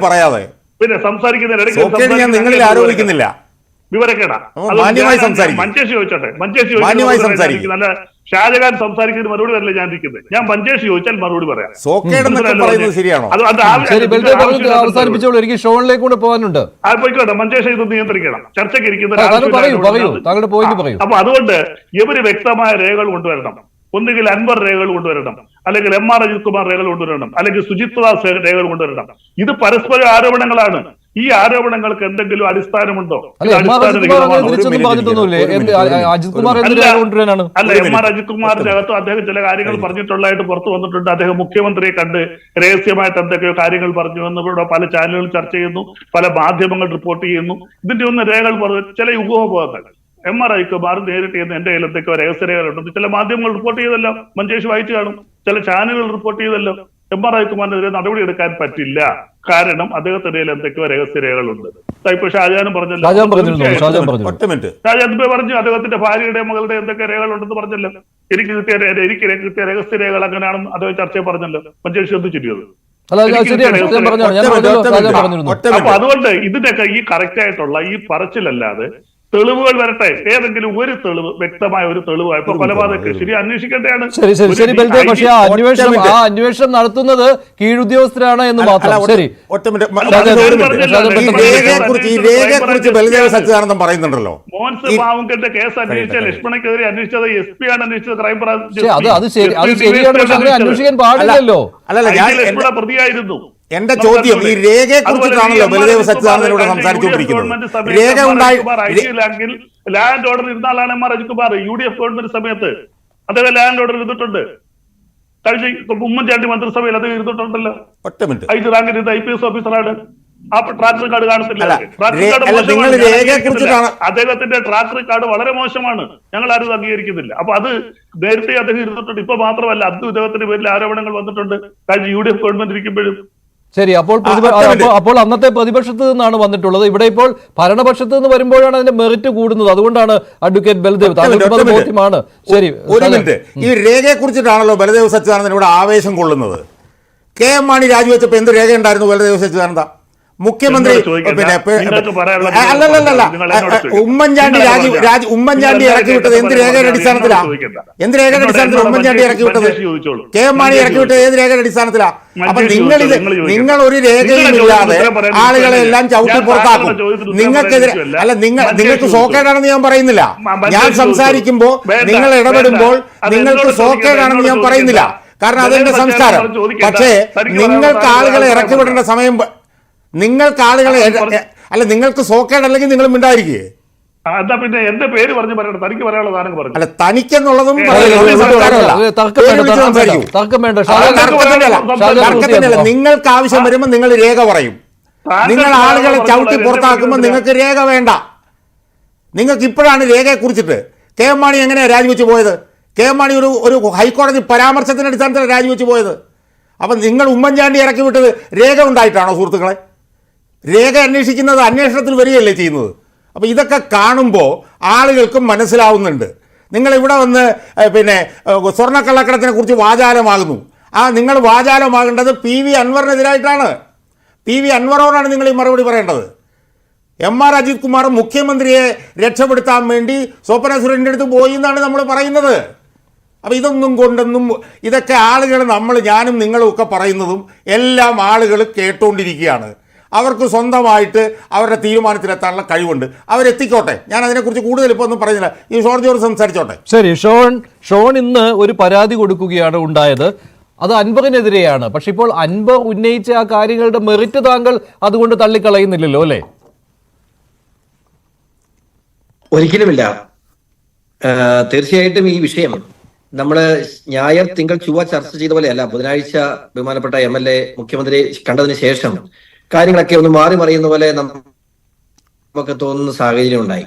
പറയാതെ പിന്നെ സംസാരിക്കുന്നതിനിടയ്ക്ക് ഞാൻ നിങ്ങളിൽ ആരോപിക്കുന്നില്ല. വിവരക്കേടാ. മഞ്ചേഷി ചോദിച്ചോട്ടെ. മഞ്ചേഷി നല്ല ഷാജഹാൻ സംസാരിക്കുന്നതിന് മറുപടി വരല്ലേ ഞാൻ ഇരിക്കുന്നത്. ഞാൻ മഞ്ചേഷി ചോദിച്ചാൽ മറുപടി പറയാം. അവസാനിപ്പിച്ചോളൂ, എനിക്ക് ഷോണിലേക്ക് കൂടെ പോകാനുണ്ട്. പോയിക്കോട്ടെ, മഞ്ചേഷി ഇത് നിയന്ത്രിക്കണം. ചർച്ചയ്ക്ക് ഇരിക്കുന്നത്. അപ്പൊ അതുകൊണ്ട് ഇവര് വ്യക്തമായ രേഖകൾ കൊണ്ടുവരണം. ഒന്നുകിൽ അൻവർ രേഖകൾ കൊണ്ടുവരണം, അല്ലെങ്കിൽ MR അജിത് കുമാർ രേഖകൾ കൊണ്ടുവരണം, അല്ലെങ്കിൽ സുജിത് ദാസ് രേഖകൾ കൊണ്ടുവരണം. ഇത് പരസ്പര ആരോപണങ്ങളാണ്. ഈ ആരോപണങ്ങൾക്ക് എന്തെങ്കിലും അടിസ്ഥാനമുണ്ടോ? അല്ല, MR അജിത് കുമാറിനകത്തും അദ്ദേഹം ചില കാര്യങ്ങൾ പറഞ്ഞിട്ടുള്ളതായിട്ട് പുറത്തു വന്നിട്ടുണ്ട്. അദ്ദേഹം മുഖ്യമന്ത്രിയെ കണ്ട് രഹസ്യമായിട്ട് എന്തൊക്കെയോ കാര്യങ്ങൾ പറഞ്ഞു എന്ന് ഇവിടെ പല ചാനലുകൾ ചർച്ച ചെയ്യുന്നു, പല മാധ്യമങ്ങൾ റിപ്പോർട്ട് ചെയ്യുന്നു. ഇതിന്റെ ഒന്നും രേഖകൾ പറഞ്ഞു. ചില യുഗോപകങ്ങൾ MR അജിത് കുമാർ നേരിട്ട് ചെയ്യുന്ന എന്റെ കയ്യിൽ എന്തൊക്കെയോ രഹസ്യരേഖകളുണ്ട്. ചില മാധ്യമങ്ങൾ റിപ്പോർട്ട് ചെയ്തല്ലോ, മഞ്ചേഷ് വായിച്ചു കാണും. ചില ചാനലുകൾ റിപ്പോർട്ട് ചെയ്തല്ലോ. MR അജിത് കുമാറിനെതിരെ നടപടി എടുക്കാൻ പറ്റില്ല. കാരണം അദ്ദേഹത്തിന്റെ എന്തൊക്കെയോ രഹസ്യരേഖകളുണ്ട്. ഇപ്പൊ ഷാജഹാനും പറഞ്ഞല്ലോ, ഷാജഹാൻ പറഞ്ഞു അദ്ദേഹത്തിന്റെ ഭാര്യയുടെ മകളുടെ എന്തൊക്കെ രേഖകളുണ്ടെന്ന് പറഞ്ഞല്ലോ. എനിക്ക് കിട്ടിയ രഹസ്യരേഖകൾ അങ്ങനെയാണെന്ന് അദ്ദേഹം ചർച്ചയിൽ പറഞ്ഞല്ലോ. മഞ്ചേഷ് ശ്രദ്ധിച്ചിരിക്കുന്നത്. അപ്പൊ അതുകൊണ്ട് ഇതിന്റെയൊക്കെ ഈ കറക്റ്റ് ആയിട്ടുള്ള ഈ പറച്ചിലല്ലാതെ തെളിവുകൾ വരട്ടെ. ഏതെങ്കിലും ഒരു തെളിവ്, വ്യക്തമായ ഒരു തെളിവായി ഇപ്പൊ കൊലപാതക ശരി അന്വേഷിക്കേണ്ടതാണ്. ശരി ബൽദേവ്, പക്ഷേ ആ അന്വേഷണം നടത്തുന്നത് കീഴുദ്യോഗസ്ഥരാണ് എന്ന് മാത്രം. ശരി, പറയുന്നുണ്ടല്ലോ. മോൻസ് മാവുങ്കന്റെ കേസ് അന്വേഷിച്ച ലക്ഷ്മണക്കെതിരെ അന്വേഷിച്ചത് SP ആണ് അന്വേഷിച്ചത്, ക്രൈംബ്രാഞ്ച്. അന്വേഷിക്കാൻ പാടില്ലല്ലോ. ലക്ഷ്മണ പ്രതിയായിരുന്നു. എന്റെ ചോദ്യം ഈ രേഖയെ കുറിച്ചിട്ടാണല്ലോ ബലദേവ് സച്ചിദാനന്ദനോട് സംസാരിച്ചുകൊണ്ടിരിക്കുന്നത്. രേഖ ഉണ്ടായില്ലെങ്കിൽ ലാൻഡ് ഓർഡർ ഇരുന്ന ആളാണ് MR Ajith Kumar. UDF government സമയത്ത് അദ്ദേഹം ലാൻഡ് ഓർഡർ ഇരുന്നിട്ടുണ്ട്. കഴിഞ്ഞ ഉമ്മൻചാണ്ടി മന്ത്രിസഭയിൽ അത് ഇരുന്നിട്ടുണ്ടല്ലോ. ഐജ് റാങ്കിൽ ഇരുന്ന IPS ഓഫീസറാണ്. ആ ട്രാക്ക് റെക്കോർഡ് കാണത്തില്ല. അദ്ദേഹത്തിന്റെ ട്രാക്ക് റെക്കോർഡ് വളരെ മോശമാണ്. ഞങ്ങൾ ആരും അംഗീകരിക്കുന്നില്ല. അപ്പൊ അത് നേരത്തെ അദ്ദേഹം ഇരുന്നിട്ടുണ്ട്. ഇപ്പൊ മാത്രമല്ല, അദ്ദേഹത്തിന്റെ പേരിൽ ആരോപണങ്ങൾ വന്നിട്ടുണ്ട് കഴിഞ്ഞ UDF ഗവൺമെന്റ് ഇരിക്കുമ്പോഴും. ശരി, അപ്പോൾ അന്നത്തെ പ്രതിപക്ഷത്ത് നിന്നാണ് വന്നിട്ടുള്ളത്. ഇവിടെ ഇപ്പോൾ ഭരണപക്ഷത്ത് നിന്ന് വരുമ്പോഴാണ് അതിന്റെ മെറിറ്റ് കൂടുന്നത്. അതുകൊണ്ടാണ് അഡ്വക്കേറ്റ് ബൽദേവ്, താങ്കളുടെ ബോധ്യമാണ്. ശരി, ഒരു മിനിറ്റ്. ഈ രേഖയെ കുറിച്ചിട്ടാണല്ലോ ബലദേവ് സച്ചിദാനന്ദൻ ഇവിടെ ആവേശം കൊള്ളുന്നത്. KM മാണി രാജിവെച്ചപ്പോ എന്ത് രേഖ ഉണ്ടായിരുന്നു ബലദേവ് സച്ചിദാനന്ദ? മുഖ്യമന്ത്രി അല്ലല്ലല്ല, ഉമ്മൻചാണ്ടി ഇറക്കി വിട്ടത് എന്ത് രേഖയുടെ അടിസ്ഥാനത്തിലാ? എന്ത് രേഖയുടെ അടിസ്ഥാനത്തിലാണ് ഉമ്മൻചാണ്ടി ഇറക്കി വിട്ടത്? KM മാണി ഇറക്കി വിട്ടത് ഏത് രേഖയുടെ അടിസ്ഥാനത്തിലാ? അപ്പൊ നിങ്ങൾ ഒരു രേഖയും ഇല്ലാതെ ആളുകളെ എല്ലാം ചവിട്ടി പുറത്താക്കും. നിങ്ങൾക്കെതിരെ അല്ല, നിങ്ങൾക്ക് സോക്കേടാണെന്ന് ഞാൻ പറയുന്നില്ല. ഞാൻ സംസാരിക്കുമ്പോൾ നിങ്ങൾ ഇടപെടുമ്പോൾ നിങ്ങൾക്ക് സോക്കേടാണെന്ന് ഞാൻ പറയുന്നില്ല. കാരണം അതെന്റെ സംസ്കാരം. പക്ഷേ നിങ്ങൾക്ക് ആളുകളെ ഇറക്കി വിടേണ്ട സമയം, നിങ്ങൾക്ക് ആളുകളെ അല്ല, നിങ്ങൾക്ക് സോക്കേടല്ലെങ്കിൽ നിങ്ങൾ മിണ്ടായിരിക്കേ. എന്താ പിന്നെ എന്റെ പേര് പറഞ്ഞു പറയണം, തനിക്ക് പറയാനുള്ള സാധനം പറഞ്ഞു. അല്ല, തനിക്കെന്നുള്ളതും തർക്കത്തിനല്ല. നിങ്ങൾക്ക് ആവശ്യം വരുമ്പോൾ നിങ്ങൾ രേഖ പറയും. നിങ്ങൾ ആളുകളെ ചവിട്ടി പുറത്താക്കുമ്പോൾ നിങ്ങൾക്ക് രേഖ വേണ്ട. നിങ്ങൾക്ക് ഇപ്പോഴാണ് രേഖയെ കുറിച്ചിട്ട്. KM മാണി എങ്ങനെയാണ് രാജിവെച്ച് പോയത്? KM മാണി ഒരു ഹൈക്കോടതി പരാമർശത്തിന്റെ അടിസ്ഥാനത്തിലാണ് രാജിവെച്ച് പോയത്. അപ്പം നിങ്ങൾ ഉമ്മൻചാണ്ടി ഇറക്കി വിട്ടത് രേഖ ഉണ്ടായിട്ടാണോ സുഹൃത്തുക്കളെ? രേഖ അന്വേഷിക്കുന്നത് അന്വേഷണത്തിൽ വരികയല്ലേ ചെയ്യുന്നത്. അപ്പോൾ ഇതൊക്കെ കാണുമ്പോൾ ആളുകൾക്കും മനസ്സിലാവുന്നുണ്ട്. നിങ്ങളിവിടെ വന്ന് പിന്നെ സ്വർണ്ണക്കള്ളക്കടത്തിനെ കുറിച്ച് വാചാലമാകുന്നു. നിങ്ങൾ വാചാലമാകേണ്ടത് PV അൻവറിനെതിരായിട്ടാണ്. PV അൻവറോടാണ് നിങ്ങൾ ഈ മറുപടി പറയേണ്ടത്. MR അജിത് കുമാർ മുഖ്യമന്ത്രിയെ രക്ഷപ്പെടുത്താൻ വേണ്ടി സ്വപ്ന സുരേഷിൻ്റെ അടുത്ത് പോയി എന്നാണ് നമ്മൾ പറയുന്നത്. അപ്പോൾ ഇതൊന്നും കൊണ്ടൊന്നും ഇതൊക്കെ ആളുകൾ ഞാനും നിങ്ങളും ഒക്കെ പറയുന്നതും എല്ലാം ആളുകൾ കേട്ടുകൊണ്ടിരിക്കുകയാണ്. അവർക്ക് സ്വന്തമായിട്ട് അവരുടെ തീരുമാനത്തിലെത്താനുള്ള കഴിവുണ്ട്, അവരെത്തിക്കോട്ടെ. ഞാൻ അതിനെക്കുറിച്ച് കൂടുതൽ ഇപ്പോൾ ഒന്നും പറയുന്നില്ല. ഈ ജോർജ് സംസാരിച്ചോട്ടെ. ശരി, ഷോൺ ഇന്ന് ഒരു പരാതി കൊടുക്കുകയാണ് ഉണ്ടായത്. അത് അൻവറിനെതിരെയാണ്. പക്ഷെ ഇപ്പോൾ അൻവർ ഉന്നയിച്ച ആ കാര്യങ്ങളുടെ മെറിറ്റ് താങ്കൾ അതുകൊണ്ട് തള്ളിക്കളയുന്നില്ലല്ലോ അല്ലേ? ഒരിക്കലുമില്ല. തീർച്ചയായിട്ടും ഈ വിഷയം നമ്മള് ഞായർ തിങ്കൾ ചൊവ്വ ചർച്ച ചെയ്ത പോലെയല്ല. ബുധനാഴ്ച ബഹുമാനപ്പെട്ട MLA മുഖ്യമന്ത്രി കണ്ടതിന് ശേഷം കാര്യങ്ങളൊക്കെ ഒന്ന് മാറി മറിയുന്ന പോലെ നമുക്ക് തോന്നുന്ന സാഹചര്യം ഉണ്ടായി.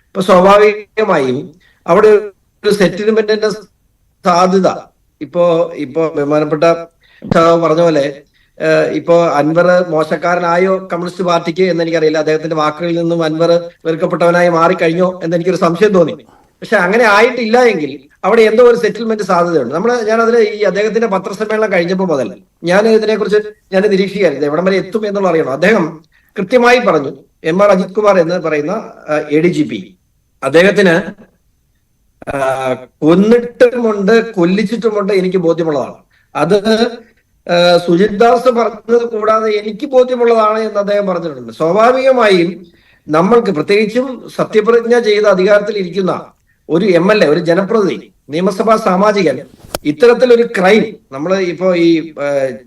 ഇപ്പൊ സ്വാഭാവികമായും അവിടെ ഒരു സെറ്റിൽമെന്റിന്റെ സാധ്യത ഇപ്പോ ബഹുമാനപ്പെട്ട പറഞ്ഞ പോലെ ഇപ്പോ അൻവർ മോശക്കാരനായോ കമ്മ്യൂണിസ്റ്റ് പാർട്ടിക്ക് എന്ന് എനിക്കറിയില്ല. അദ്ദേഹത്തിന്റെ വാക്കുകളിൽ നിന്നും അൻവർ വെറുക്കപ്പെട്ടവനായി മാറിക്കഴിഞ്ഞോ എന്ന് എനിക്കൊരു സംശയം തോന്നി. പക്ഷെ അങ്ങനെ ആയിട്ടില്ല എങ്കിൽ അവിടെ എന്തോ ഒരു സെറ്റിൽമെന്റ് സാധ്യതയുണ്ട്. ഞാനതിൽ ഈ അദ്ദേഹത്തിന്റെ പത്രസമ്മേളനം കഴിഞ്ഞപ്പോൾ മുതൽ ഞാൻ ഇതിനെക്കുറിച്ച് നിരീക്ഷിക്കായിരുന്നു, എവിടം വരെ എത്തും എന്നുള്ള അറിയണം. അദ്ദേഹം കൃത്യമായി പറഞ്ഞു, MR അജിത് കുമാർ എന്ന് പറയുന്ന ADGP അദ്ദേഹത്തിന് കൊന്നിട്ടുമുണ്ട് കൊല്ലിച്ചിട്ടുമുണ്ട് എനിക്ക് ബോധ്യമുള്ളതാണ്. അത് സുജിത് ദാസ് പറഞ്ഞത് കൂടാതെ എനിക്ക് ബോധ്യമുള്ളതാണ് എന്ന് അദ്ദേഹം പറഞ്ഞിട്ടുണ്ട്. സ്വാഭാവികമായും നമ്മൾക്ക് പ്രത്യേകിച്ചും സത്യപ്രതിജ്ഞ ചെയ്ത് അധികാരത്തിൽ ഇരിക്കുന്ന ഒരു MLA, ഒരു ജനപ്രതിനിധി, നിയമസഭാ സാമാജികൻ ഇത്തരത്തിലൊരു ക്രൈം നമ്മൾ ഇപ്പോ ഈ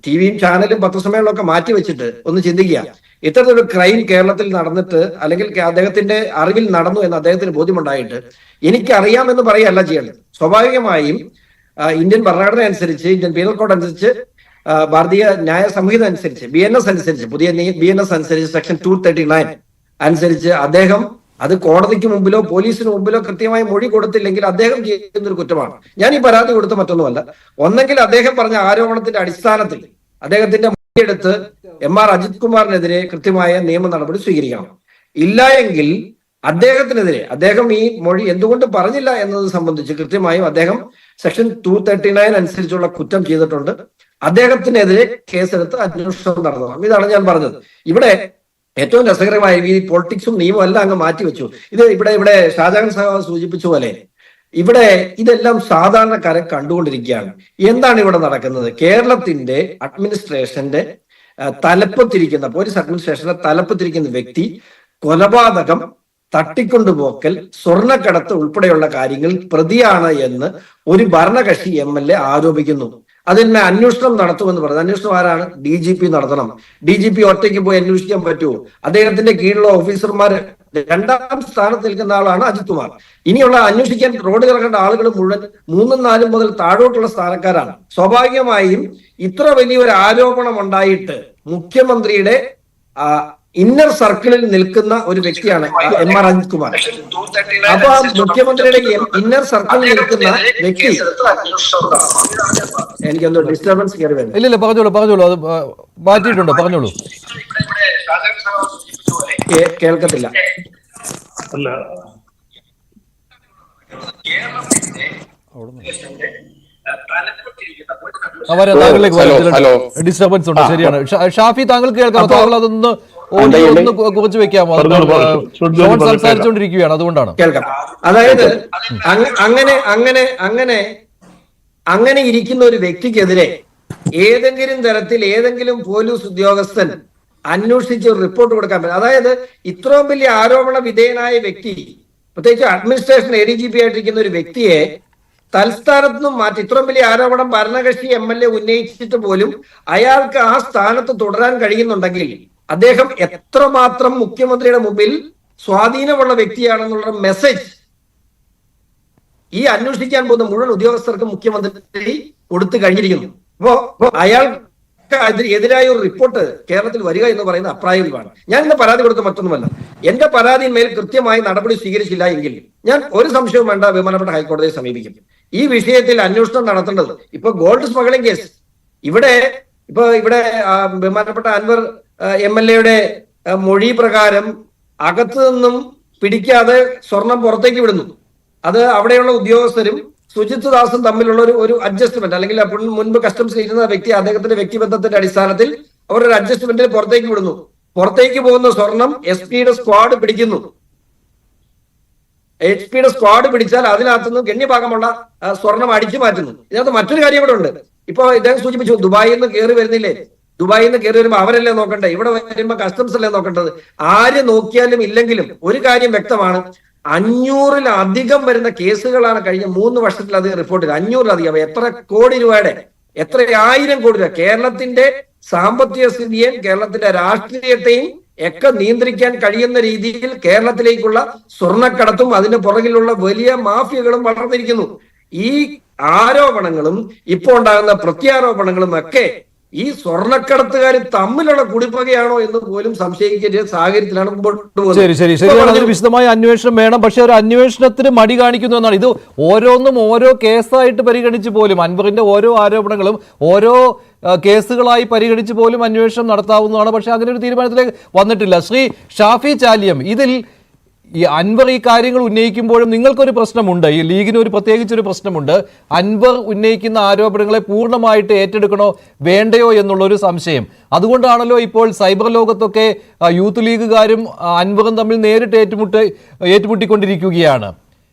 TV-യും ചാനലും പത്രസമ്മേളനവും ഒക്കെ മാറ്റി വെച്ചിട്ട് ഒന്ന് ചിന്തിക്കുക. ഇത്തരത്തിലൊരു ക്രൈം കേരളത്തിൽ നടന്നിട്ട് അല്ലെങ്കിൽ അദ്ദേഹത്തിന്റെ അറിവിൽ നടന്നു എന്ന് അദ്ദേഹത്തിന് ബോധ്യമുണ്ടായിട്ട് എനിക്കറിയാമെന്ന് പറയുകയല്ല ചെയ്യേണ്ടത്. സ്വാഭാവികമായും ഇന്ത്യൻ ഭരണഘടന അനുസരിച്ച്, ഇന്ത്യൻ പീനൽ കോഡ് അനുസരിച്ച്, ഭാരതീയ ന്യായ സംഹിത അനുസരിച്ച്, BNS അനുസരിച്ച്, പുതിയ BNS അനുസരിച്ച് സെക്ഷൻ 239 അനുസരിച്ച് അദ്ദേഹം അത് കോടതിക്ക് മുമ്പിലോ പോലീസിന് മുമ്പിലോ കൃത്യമായി മൊഴി കൊടുത്തില്ലെങ്കിൽ അദ്ദേഹം ചെയ്യുന്ന ഒരു കുറ്റമാണ്. ഞാൻ ഈ പരാതി കൊടുത്ത മറ്റൊന്നുമല്ല. ഒന്നെങ്കിൽ അദ്ദേഹം പറഞ്ഞ ആരോപണത്തിന്റെ അടിസ്ഥാനത്തിൽ അദ്ദേഹത്തിന്റെ മൊഴിയെടുത്ത് MR അജിത് കുമാറിനെതിരെ കൃത്യമായ നിയമ നടപടി സ്വീകരിക്കണം. ഇല്ല എങ്കിൽ അദ്ദേഹത്തിനെതിരെ, അദ്ദേഹം ഈ മൊഴി എന്തുകൊണ്ട് പറഞ്ഞില്ല എന്നത് സംബന്ധിച്ച് കൃത്യമായും അദ്ദേഹം സെക്ഷൻ 239 അനുസരിച്ചുള്ള കുറ്റം ചെയ്തിട്ടുണ്ട്. അദ്ദേഹത്തിനെതിരെ കേസെടുത്ത് അന്വേഷണം നടത്തണം. ഇതാണ് ഞാൻ പറഞ്ഞത്. ഇവിടെ ഏറ്റവും രസകരമായ ഈ പൊളിറ്റിക്സും നിയമവും എല്ലാം അങ്ങ് മാറ്റിവെച്ചു. ഇവിടെ ഷാജഹാൻ സാഹബ് സൂചിപ്പിച്ച പോലെ ഇവിടെ ഇതെല്ലാം സാധാരണക്കാരെ കണ്ടുകൊണ്ടിരിക്കുകയാണ്. എന്താണ് ഇവിടെ നടക്കുന്നത്? കേരളത്തിന്റെ അഡ്മിനിസ്ട്രേഷന്റെ തലപ്പത്തിരിക്കുന്ന, പോലീസ് അഡ്മിനിസ്ട്രേഷന്റെ തലപ്പത്തിരിക്കുന്ന വ്യക്തി കൊലപാതകം, തട്ടിക്കൊണ്ടുപോക്കൽ, സ്വർണ്ണക്കടത്ത് ഉൾപ്പെടെയുള്ള കാര്യങ്ങളിൽ പ്രതിയാണ് എന്ന് ഒരു ഭരണകക്ഷി MLA ആരോപിക്കുന്നു. അതിന്മേൽ അന്വേഷണം നടത്തുമെന്ന് പറഞ്ഞു. അന്വേഷണം ആരാണ്? DGP നടത്തണം. DGP ഒറ്റയ്ക്ക് പോയി അന്വേഷിക്കാൻ പറ്റുമോ? അദ്ദേഹത്തിന്റെ കീഴിലുള്ള ഓഫീസർമാർ, രണ്ടാം സ്ഥാനത്ത് നിൽക്കുന്ന ആളാണ് അജിത് കുമാർ. ഇനിയുള്ള അന്വേഷിക്കാൻ റോഡ് ഇറക്കേണ്ട ആളുകൾ മുഴുവൻ 3, 4 മുതൽ താഴോട്ടുള്ള സ്ഥാനക്കാരാണ്. സ്വാഭാവികമായും ഇത്ര വലിയൊരു ആരോപണം ഉണ്ടായിട്ട് മുഖ്യമന്ത്രിയുടെ ഇന്നർ സർക്കിളിൽ നിൽക്കുന്ന ഒരു വ്യക്തിയാണ് MR അജിത് കുമാർ. അപ്പൊ മുഖ്യമന്ത്രിയുടെ ഇന്നർ സർക്കിളിൽ നിൽക്കുന്ന വ്യക്തി, എനിക്കെന്തോ ഡിസ്റ്റർബൻസ് കയറി വരുന്നു. ഇല്ല, പറഞ്ഞോളൂ, അത് മാറ്റിയിട്ടുണ്ടോ? പറഞ്ഞോളൂ. കേൾക്കത്തില്ല. അല്ല, ഡിസ്റ്റർബൻസ് ഉണ്ട്. ശരിയാണ്. ഷാഫി, താങ്കൾ കേൾക്കാമോ? താങ്കൾ അതൊന്ന് കുറിച്ച് വെക്കാമോ? സംസാരിച്ചുകൊണ്ടിരിക്കുകയാണ്, അതുകൊണ്ടാണ്. കേൾക്കാം. അതായത് അങ്ങനെ ഇരിക്കുന്ന ഒരു വ്യക്തിക്കെതിരെ ഏതെങ്കിലും തരത്തിൽ ഏതെങ്കിലും പോലീസ് ഉദ്യോഗസ്ഥൻ അന്വേഷിച്ച് റിപ്പോർട്ട് കൊടുക്കാൻ പറ്റും. അതായത് ഇത്രയും വലിയ ആരോപണ വിധേയനായ വ്യക്തി, പ്രത്യേകിച്ച് അഡ്മിനിസ്ട്രേഷൻ ADGP ആയിട്ടിരിക്കുന്ന ഒരു വ്യക്തിയെ തൽസ്ഥാനത്ത് നിന്നും മാറ്റി, ഇത്രയും വലിയ ആരോപണം ഭരണകക്ഷി MLA ഉന്നയിച്ചിട്ട് പോലും അയാൾക്ക് ആ സ്ഥാനത്ത് തുടരാൻ കഴിയുന്നുണ്ടെങ്കിൽ അദ്ദേഹം എത്രമാത്രം മുഖ്യമന്ത്രിയുടെ മുമ്പിൽ സ്വാധീനമുള്ള വ്യക്തിയാണെന്നുള്ള മെസ്സേജ് ഈ അന്വേഷിക്കാൻ പോകുന്ന മുഴുവൻ ഉദ്യോഗസ്ഥർക്കും മുഖ്യമന്ത്രി കൊടുത്തു കഴിഞ്ഞിരിക്കുന്നു. അപ്പോ അയാൾക്ക് എതിരായ ഒരു റിപ്പോർട്ട് കേരളത്തിൽ വരിക എന്ന് പറയുന്നത് അപ്രായോഗികമാണ്. ഞാൻ ഇന്ന് പരാതി കൊടുത്ത മറ്റൊന്നുമല്ല. എന്റെ പരാതിന്മേൽ കൃത്യമായി നടപടി സ്വീകരിച്ചില്ല എങ്കിൽ ഞാൻ ഒരു സംശയവും വേണ്ട, ബഹുമാനപ്പെട്ട ഹൈക്കോടതിയെ സമീപിക്കും. ഈ വിഷയത്തിൽ അന്വേഷണം നടത്തേണ്ടത് ഇപ്പൊ ഗോൾഡ് സ്മഗ്ലിംഗ് കേസ്, ഇവിടെ ബഹുമാനപ്പെട്ട അൻവർ MLA-യുടെ മൊഴി പ്രകാരം അകത്തു നിന്നും പിടിക്കാതെ സ്വർണം പുറത്തേക്ക് വിടുന്നു. അത് അവിടെയുള്ള ഉദ്യോഗസ്ഥരും സുജിത് ദാസും തമ്മിലുള്ള ഒരു അഡ്ജസ്റ്റ്മെന്റ്, അല്ലെങ്കിൽ മുൻപ് കസ്റ്റംസിൽ ഇരുന്ന വ്യക്തി അദ്ദേഹത്തിന്റെ വ്യക്തിബന്ധത്തിന്റെ അടിസ്ഥാനത്തിൽ അവർ ഒരു അഡ്ജസ്റ്റ്മെന്റിൽ പുറത്തേക്ക് വിടുന്നു. പുറത്തേക്ക് പോകുന്ന സ്വർണം SP-യുടെ സ്ക്വാഡ് പിടിക്കുന്നു. HP-യുടെ സ്ക്വാഡ് പിടിച്ചാൽ അതിനകത്തുനിന്ന് ഗണ്യഭാഗമുള്ള സ്വർണം അടിച്ചു മാറ്റുന്നു. ഇതിനകത്ത് മറ്റൊരു കാര്യം കൂടെ ഉണ്ട്. ഇപ്പൊ ഇദ്ദേഹം സൂചിപ്പിച്ചു, ദുബായിൽ നിന്ന് കയറി വരുന്നില്ലേ ദുബായിൽ നിന്ന് കയറി വരുമ്പോൾ അവരല്ലേ നോക്കണ്ടേ? ഇവിടെ വരുമ്പോൾ കസ്റ്റംസ് അല്ലേ നോക്കേണ്ടത്? ആര് നോക്കിയാലും ഇല്ലെങ്കിലും ഒരു കാര്യം വ്യക്തമാണ്, 500-ലധികം വരുന്ന കേസുകളാണ് കഴിഞ്ഞ 3 വർഷത്തിലധികം റിപ്പോർട്ട് ചെയ്തത്. 500-ലധികം. എത്ര കോടി രൂപയുടെ, എത്ര 1000 കോടി രൂപ. കേരളത്തിന്റെ സാമ്പത്തിക സ്ഥിതിയെയും കേരളത്തിന്റെ രാഷ്ട്രീയത്തെയും ഒക്കെ നിയന്ത്രിക്കാൻ കഴിയുന്ന രീതിയിൽ കേരളത്തിലേക്കുള്ള സ്വർണ്ണക്കടത്തും അതിന് പുറകിലുള്ള വലിയ മാഫിയകളും വളർന്നിരിക്കുന്നു. ഈ ആരോപണങ്ങളും ഇപ്പോൾ ഉണ്ടാകുന്ന പ്രത്യാരോപണങ്ങളും ഒക്കെ ഈ സ്വർണ്ണക്കടത്തുകാർ തമ്മിലുള്ള കുടിപ്പകയാണോ എന്ന് പോലും സംശയിക്കേണ്ട സാഹചര്യത്തിലാണ് മുമ്പോട്ട് ശരിയാണ്. അതിന് വിശദമായ അന്വേഷണം വേണം. പക്ഷെ ഒരു അന്വേഷണത്തിന് മടി കാണിക്കുന്നു എന്നാണ്. ഇത് ഓരോന്നും ഓരോ കേസായിട്ട് പരിഗണിച്ച് പോലും അൻവറിന്റെ ഓരോ ആരോപണങ്ങളും ഓരോ കേസുകളായി പരിഗണിച്ച് പോലും അന്വേഷണം നടത്താവുന്നതാണ്. പക്ഷെ അങ്ങനെ ഒരു തീരുമാനത്തിലേക്ക് വന്നിട്ടില്ല. ശ്രീ ഷാഫി ചാലിയം, ഇതിൽ ഈ അൻവർ ഈ കാര്യങ്ങൾ ഉന്നയിക്കുമ്പോഴും നിങ്ങൾക്കൊരു പ്രശ്നമുണ്ട്, ഈ ലീഗിന് ഒരു പ്രത്യേകിച്ചൊരു പ്രശ്നമുണ്ട്. അൻവർ ഉന്നയിക്കുന്ന ആരോപണങ്ങളെ പൂർണ്ണമായിട്ട് ഏറ്റെടുക്കണോ വേണ്ടയോ എന്നുള്ളൊരു സംശയം. അതുകൊണ്ടാണല്ലോ ഇപ്പോൾ സൈബർ ലോകത്തൊക്കെ യൂത്ത് ലീഗുകാരും അൻവറും തമ്മിൽ നേരിട്ട് ഏറ്റുമുട്ടിക്കൊണ്ടിരിക്കുകയാണ്.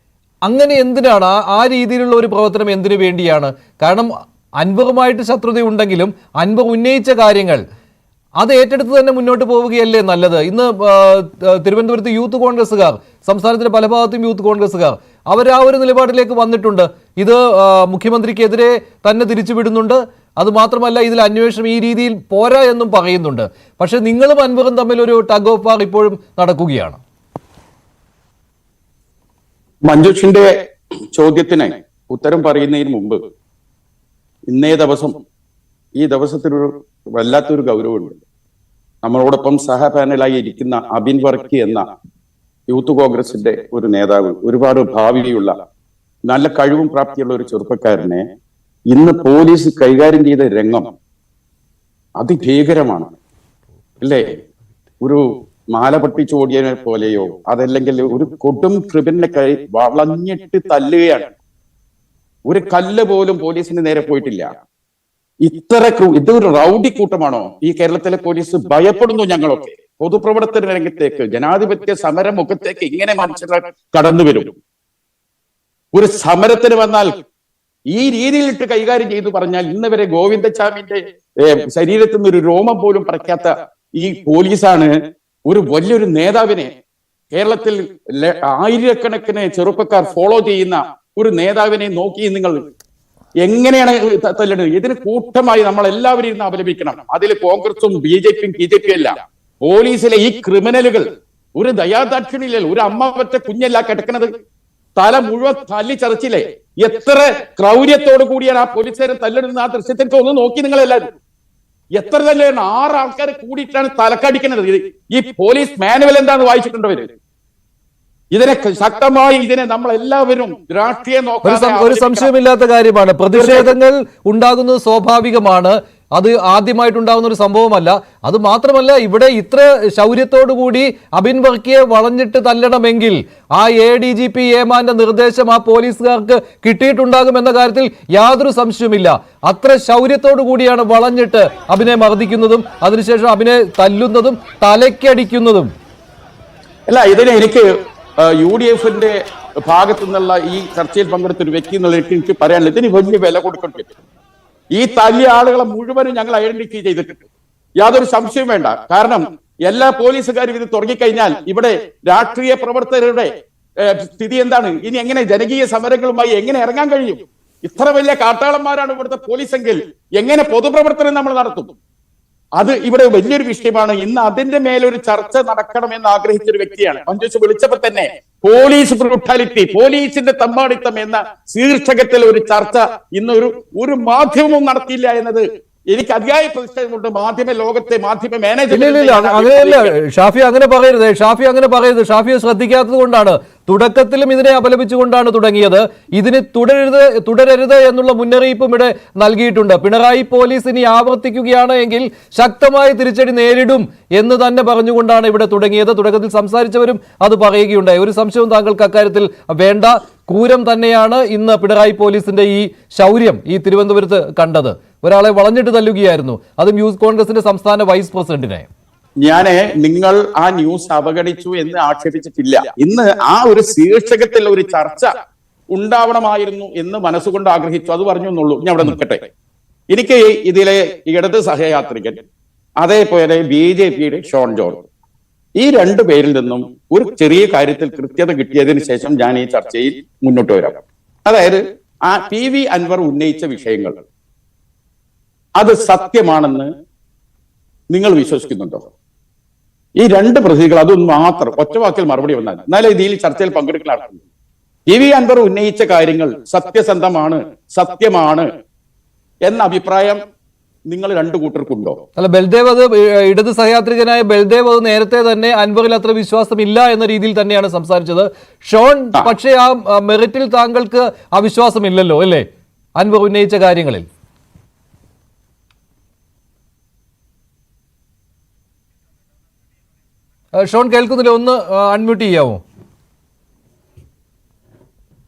അങ്ങനെ എന്തിനാണ് ആ രീതിയിലുള്ള ഒരു പ്രവർത്തനം എന്തിനു വേണ്ടിയാണ്? കാരണം അൻവറുമായിട്ട് ശത്രുതയുണ്ടെങ്കിലും അൻവർ ഉന്നയിച്ച കാര്യങ്ങൾ അത് ഏറ്റെടുത്ത് തന്നെ മുന്നോട്ട് പോവുകയല്ലേ നല്ലത്? ഇന്ന് തിരുവനന്തപുരത്ത് യൂത്ത് കോൺഗ്രസ്സുകാർ, സംസ്ഥാനത്തിന്റെ പല ഭാഗത്തും യൂത്ത് കോൺഗ്രസ്സുകാർ, അവർ ആ ഒരു നിലപാടിലേക്ക് വന്നിട്ടുണ്ട്. ഇത് മുഖ്യമന്ത്രിക്കെതിരെ തന്നെ തിരിച്ചുവിടുന്നുണ്ട്. അതുമാത്രമല്ല, ഇതിൽ അന്വേഷണം ഈ രീതിയിൽ പോരാ എന്നും പറയുന്നുണ്ട്. പക്ഷെ നിങ്ങളും അൻവറും തമ്മിൽ ഒരു ടഗ് ഓഫ് വാർ ഇപ്പോഴും നടക്കുകയാണ്. മഞ്ജുഷിന്റെ ചോദ്യത്തിന് ഉത്തരം പറയുന്നതിന് മുമ്പ് ഇന്നേ ദിവസം, ഈ ദിവസത്തിനൊരു വല്ലാത്തൊരു ഗൗരവമുണ്ട്. നമ്മളോടൊപ്പം സഹപാനലായി ഇരിക്കുന്ന അബിൻ വർക്കി എന്ന യൂത്ത് കോൺഗ്രസിന്റെ ഒരു നേതാവ്, ഒരുപാട് ഭാവിയുള്ള നല്ല കഴിവും പ്രാപ്തിയുള്ള ഒരു ചെറുപ്പക്കാരനെ ഇന്ന് പോലീസ് കൈകാര്യം ചെയ്ത രംഗം അതിഭീകരമാണ് അല്ലേ? ഒരു മാല പൊട്ടിച്ചോടിയതിനെ പോലെയോ അതല്ലെങ്കിൽ ഒരു കൊടും ക്രിമിനലിനെ വളഞ്ഞിട്ട് തല്ലുകയാണ്. ഒരു കല്ല് പോലും പോലീസിന് നേരെ പോയിട്ടില്ല. ഇതൊരു റൗഡി കൂട്ടമാണോ? ഈ കേരളത്തിലെ പോലീസ് ഭയപ്പെടുന്നു. ഞങ്ങളൊക്കെ പൊതുപ്രവർത്തന രംഗത്തേക്ക്, ജനാധിപത്യ സമര മുഖത്തേക്ക് ഇങ്ങനെ മനുഷ്യർ കടന്നു വരും. ഒരു സമരത്തിന് വന്നാൽ ഈ രീതിയിലിട്ട് കൈകാര്യം ചെയ്തു പറഞ്ഞാൽ ഇന്ന് വരെ ഗോവിന്ദച്ചാമിന്റെ ശരീരത്തിൽ നിന്ന് ഒരു രോമം പോലും പറിക്കാത്ത ഈ പോലീസാണ് ഒരു വലിയൊരു നേതാവിനെ, കേരളത്തിൽ ആയിരക്കണക്കിന് ചെറുപ്പക്കാർ ഫോളോ ചെയ്യുന്ന ഒരു നേതാവിനെ നോക്കി നിങ്ങൾ എങ്ങനെയാണ് തല്ലുന്നത്? ഇതിന് കൂട്ടമായി നമ്മൾ എല്ലാവരും ഇരുന്ന് അപലപിക്കണം. അതിൽ കോൺഗ്രസും BJP അല്ല, പോലീസിലെ ഈ ക്രിമിനലുകൾ ഒരു ദയാദാക്ഷിണില്ല. ഒരു അമ്മ പറ്റ കുഞ്ഞല്ല കിടക്കുന്നത്, തല മുഴുവൻ തല്ലിച്ചതച്ചില്ലേ? എത്ര ക്രൗര്യത്തോടു കൂടിയാണ് ആ പോലീസുകാരെ തല്ലിടുന്നത്. ആ ദൃശ്യത്തിലേക്ക് ഒന്ന് നോക്കി നിങ്ങളെല്ലാവരും. എത്ര തല്ലാണ്? 6 ആൾക്കാർ കൂടിയിട്ടാണ് തലക്കടിക്കുന്നത്. ഈ പോലീസ് മാനുവൽ എന്താണെന്ന് വായിച്ചിട്ടുണ്ടവര്? ഇതിനെ ശക്തമായി നമ്മൾ എല്ലാവരും രാഷ്ട്രീയ ഒരു സംശയമില്ലാത്ത കാര്യമാണ്. പ്രതിഷേധങ്ങൾ ഉണ്ടാകുന്നത് സ്വാഭാവികമാണ്. അത് ആദ്യമായിട്ടുണ്ടാകുന്ന ഒരു സംഭവമല്ല. അത് മാത്രമല്ല, ഇവിടെ ഇത്ര ശൗര്യത്തോടുകൂടി അബിൻ വർക്കിയെ വളഞ്ഞിട്ട് തല്ലണമെങ്കിൽ ആ ADGP ഏമാന്റെ നിർദ്ദേശം ആ പോലീസുകാർക്ക് കിട്ടിയിട്ടുണ്ടാകുമെന്ന കാര്യത്തിൽ യാതൊരു സംശയവുമില്ല. അത്ര ശൗര്യത്തോടു കൂടിയാണ് വളഞ്ഞിട്ട് അബിനെ മർദ്ദിക്കുന്നതും അതിനുശേഷം അബിനെ തല്ലുന്നതും തലയ്ക്കടിക്കുന്നതും. അല്ല, ഇതിനെ എനിക്ക് UDF-ന്റെ ഭാഗത്തു നിന്നുള്ള ഈ ചർച്ചയിൽ പങ്കെടുത്ത ഒരു വ്യക്തി എന്നുള്ള എനിക്ക് പറയാനുള്ളത്, ഇതിന് വലിയ വില കൊടുക്കേണ്ടി വരും. ഈ തല്ലിയ ആളുകളെ മുഴുവനും ഞങ്ങൾ ഐഡന്റിഫൈ ചെയ്തിട്ടുണ്ട്, യാതൊരു സംശയവും വേണ്ട. കാരണം എല്ലാ പോലീസുകാരും ഇത് തുടങ്ങിക്കഴിഞ്ഞാൽ ഇവിടെ രാഷ്ട്രീയ പ്രവർത്തകരുടെ സ്ഥിതി എന്താണ്? ഇനി എങ്ങനെ ജനകീയ സമരങ്ങളുമായി എങ്ങനെ ഇറങ്ങാൻ കഴിയും? ഇത്ര വലിയ കാട്ടാളന്മാരാണ് ഇവിടുത്തെ പോലീസെങ്കിൽ എങ്ങനെ പൊതുപ്രവർത്തനം നമ്മൾ നടത്തും? അത് ഇവിടെ വലിയൊരു വിഷയമാണ്. ഇന്ന് അതിന്റെ മേലൊരു ചർച്ച നടക്കണമെന്ന് ആഗ്രഹിച്ച ഒരു വ്യക്തിയാണ്. മഞ്ജുഷ് വിളിച്ചപ്പോൾ തന്നെ പോലീസ് ബ്രൂട്ടാലിറ്റി, പോലീസിന്റെ തമ്മാടിത്തം എന്ന ശീർഷകത്തിൽ ഒരു ചർച്ച ഇന്ന് ഒരു മാധ്യമവും നടത്തിയില്ല എന്നത് എനിക്ക് അതിയായ പ്രതിഷേധമുണ്ട്. മാധ്യമ ലോകത്തെ മാധ്യമ അങ്ങനെയല്ല ഷാഫി, അങ്ങനെ പറയരുത്. ഷാഫിയെ ശ്രദ്ധിക്കാത്തത് കൊണ്ടാണ്. തുടക്കത്തിലും ഇതിനെ അപലപിച്ചുകൊണ്ടാണ് തുടങ്ങിയത്. ഇതിന് തുടരരുത് എന്നുള്ള മുന്നറിയിപ്പും ഇവിടെ നൽകിയിട്ടുണ്ട്. പിണറായി പോലീസ് ഇനി ആവർത്തിക്കുകയാണ് എങ്കിൽ ശക്തമായ തിരിച്ചടി നേരിടും എന്ന് തന്നെ പറഞ്ഞുകൊണ്ടാണ് ഇവിടെ തുടങ്ങിയത്. തുടക്കത്തിൽ സംസാരിച്ചവരും അത് പറയുകയുണ്ടായി. ഒരു സംശയവും താങ്കൾക്ക് അക്കാര്യത്തിൽ വേണ്ട. ക്രൂരം തന്നെയാണ് ഇന്ന് പിണറായി പോലീസിന്റെ ഈ ശൗര്യം ഈ തിരുവനന്തപുരത്ത് കണ്ടത്. ഒരാളെ വളഞ്ഞിട്ട് തല്ലുകയായിരുന്നു, അതും യൂത്ത് കോൺഗ്രസിന്റെ സംസ്ഥാന വൈസ് പ്രസിഡന്റിനെ. നിങ്ങൾ ആ ന്യൂസ് അവഗണിച്ചു എന്ന് ആക്ഷേപിച്ചിട്ടില്ല. ഇന്ന് ആ ഒരു ശീർഷകത്തിൽ ഒരു ചർച്ച ഉണ്ടാവണമായിരുന്നു എന്ന് മനസ്സുകൊണ്ട് ആഗ്രഹിച്ചു. അത് പറഞ്ഞു എന്നുള്ളൂ. ഞാൻ അവിടെ നിൽക്കട്ടെ. എനിക്ക് ഇതിലെ ഇടത് സഹയാത്രികൻ അതേപോലെ BJPയുടെ ഷോൺ ജോർജ് ഈ രണ്ടു പേരിൽ നിന്നും ഒരു ചെറിയ കാര്യത്തിൽ കൃത്യത കിട്ടിയതിന് ശേഷം ഞാൻ ഈ ചർച്ചയിൽ മുന്നോട്ട് വരാം. അതായത് ആ PV അൻവർ ഉന്നയിച്ച വിഷയങ്ങൾ അത് സത്യമാണെന്ന് നിങ്ങൾ വിശ്വസിക്കുന്നുണ്ടോ? ഈ രണ്ട് പ്രതികൾ അതൊന്നും മാത്രം ഒറ്റ വാക്കിൽ മറുപടി വന്നാൽ എന്നാലും ഇതിൽ ചർച്ചയിൽ പങ്കെടുക്കുന്ന ആൾക്കാർ PV അൻവർ ഉന്നയിച്ച കാര്യങ്ങൾ സത്യസന്ധമാണ്, സത്യമാണ് എന്ന അഭിപ്രായം നിങ്ങൾ രണ്ടു കൂട്ടർക്കുണ്ടോ? അല്ല, ബൽദേവ് അത് ഇടത് സഹയാത്രികനായ ബൽദേവ് അത് നേരത്തെ തന്നെ അൻവറിൽ അത്ര വിശ്വാസമില്ല എന്ന രീതിയിൽ തന്നെയാണ് സംസാരിച്ചത്. ഷോൺ പക്ഷേ ആ മെറിറ്റിൽ താങ്കൾക്ക് ആ വിശ്വാസമില്ലല്ലോ അല്ലേ അൻവർ ഉന്നയിച്ച കാര്യങ്ങളിൽ? ഷോൺ കേൾക്കുന്നില്ല, ഒന്ന് അൺമ്യൂട്ട് ചെയ്യാമോ?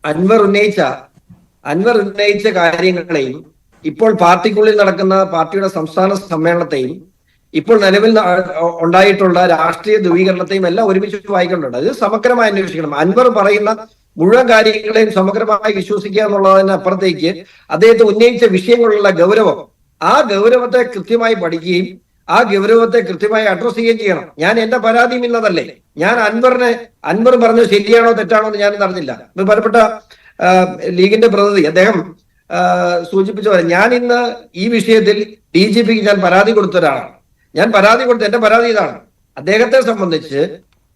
അൻവർ ഉന്നയിച്ച കാര്യങ്ങളെയും ഇപ്പോൾ പാർട്ടിക്കുള്ളിൽ നടക്കുന്ന പാർട്ടിയുടെ സംസ്ഥാന സമ്മേളനത്തെയും ഇപ്പോൾ നിലവിൽ ഉണ്ടായിട്ടുള്ള രാഷ്ട്രീയ ധ്രുവീകരണത്തെയും എല്ലാം ഒരുമിച്ച് വായിക്കേണ്ടതുണ്ട്. അത് സമഗ്രമായി അന്വേഷിക്കണം. അൻവർ പറയുന്ന മുഴുവൻ കാര്യങ്ങളെയും സമഗ്രമായി വിശ്വസിക്കുക എന്നുള്ളതിന് അപ്പുറത്തേക്ക് അദ്ദേഹത്തെ ഉന്നയിച്ച വിഷയങ്ങളുള്ള ഗൗരവം, ആ ഗൗരവത്തെ കൃത്യമായി പഠിക്കുകയും ആ ഗൗരവത്തെ കൃത്യമായി അഡ്രസ് ചെയ്യുകയും ചെയ്യണം. ഞാൻ എന്റെ പരാതിയും ഇന്നതല്ലേ, ഞാൻ അൻവർ പറഞ്ഞത് ശരിയാണോ തെറ്റാണോ എന്ന് ഞാനിന്ന് അറിഞ്ഞില്ല. ബഹുമാനപ്പെട്ട ലീഗിന്റെ പ്രതിനിധി അദ്ദേഹം സൂചിപ്പിച്ച പോലെ ഞാൻ ഇന്ന് ഈ വിഷയത്തിൽ DGPക്ക് ഞാൻ പരാതി കൊടുത്ത ഒരാളാണ്. എന്റെ പരാതി ഇതാണ്. അദ്ദേഹത്തെ സംബന്ധിച്ച്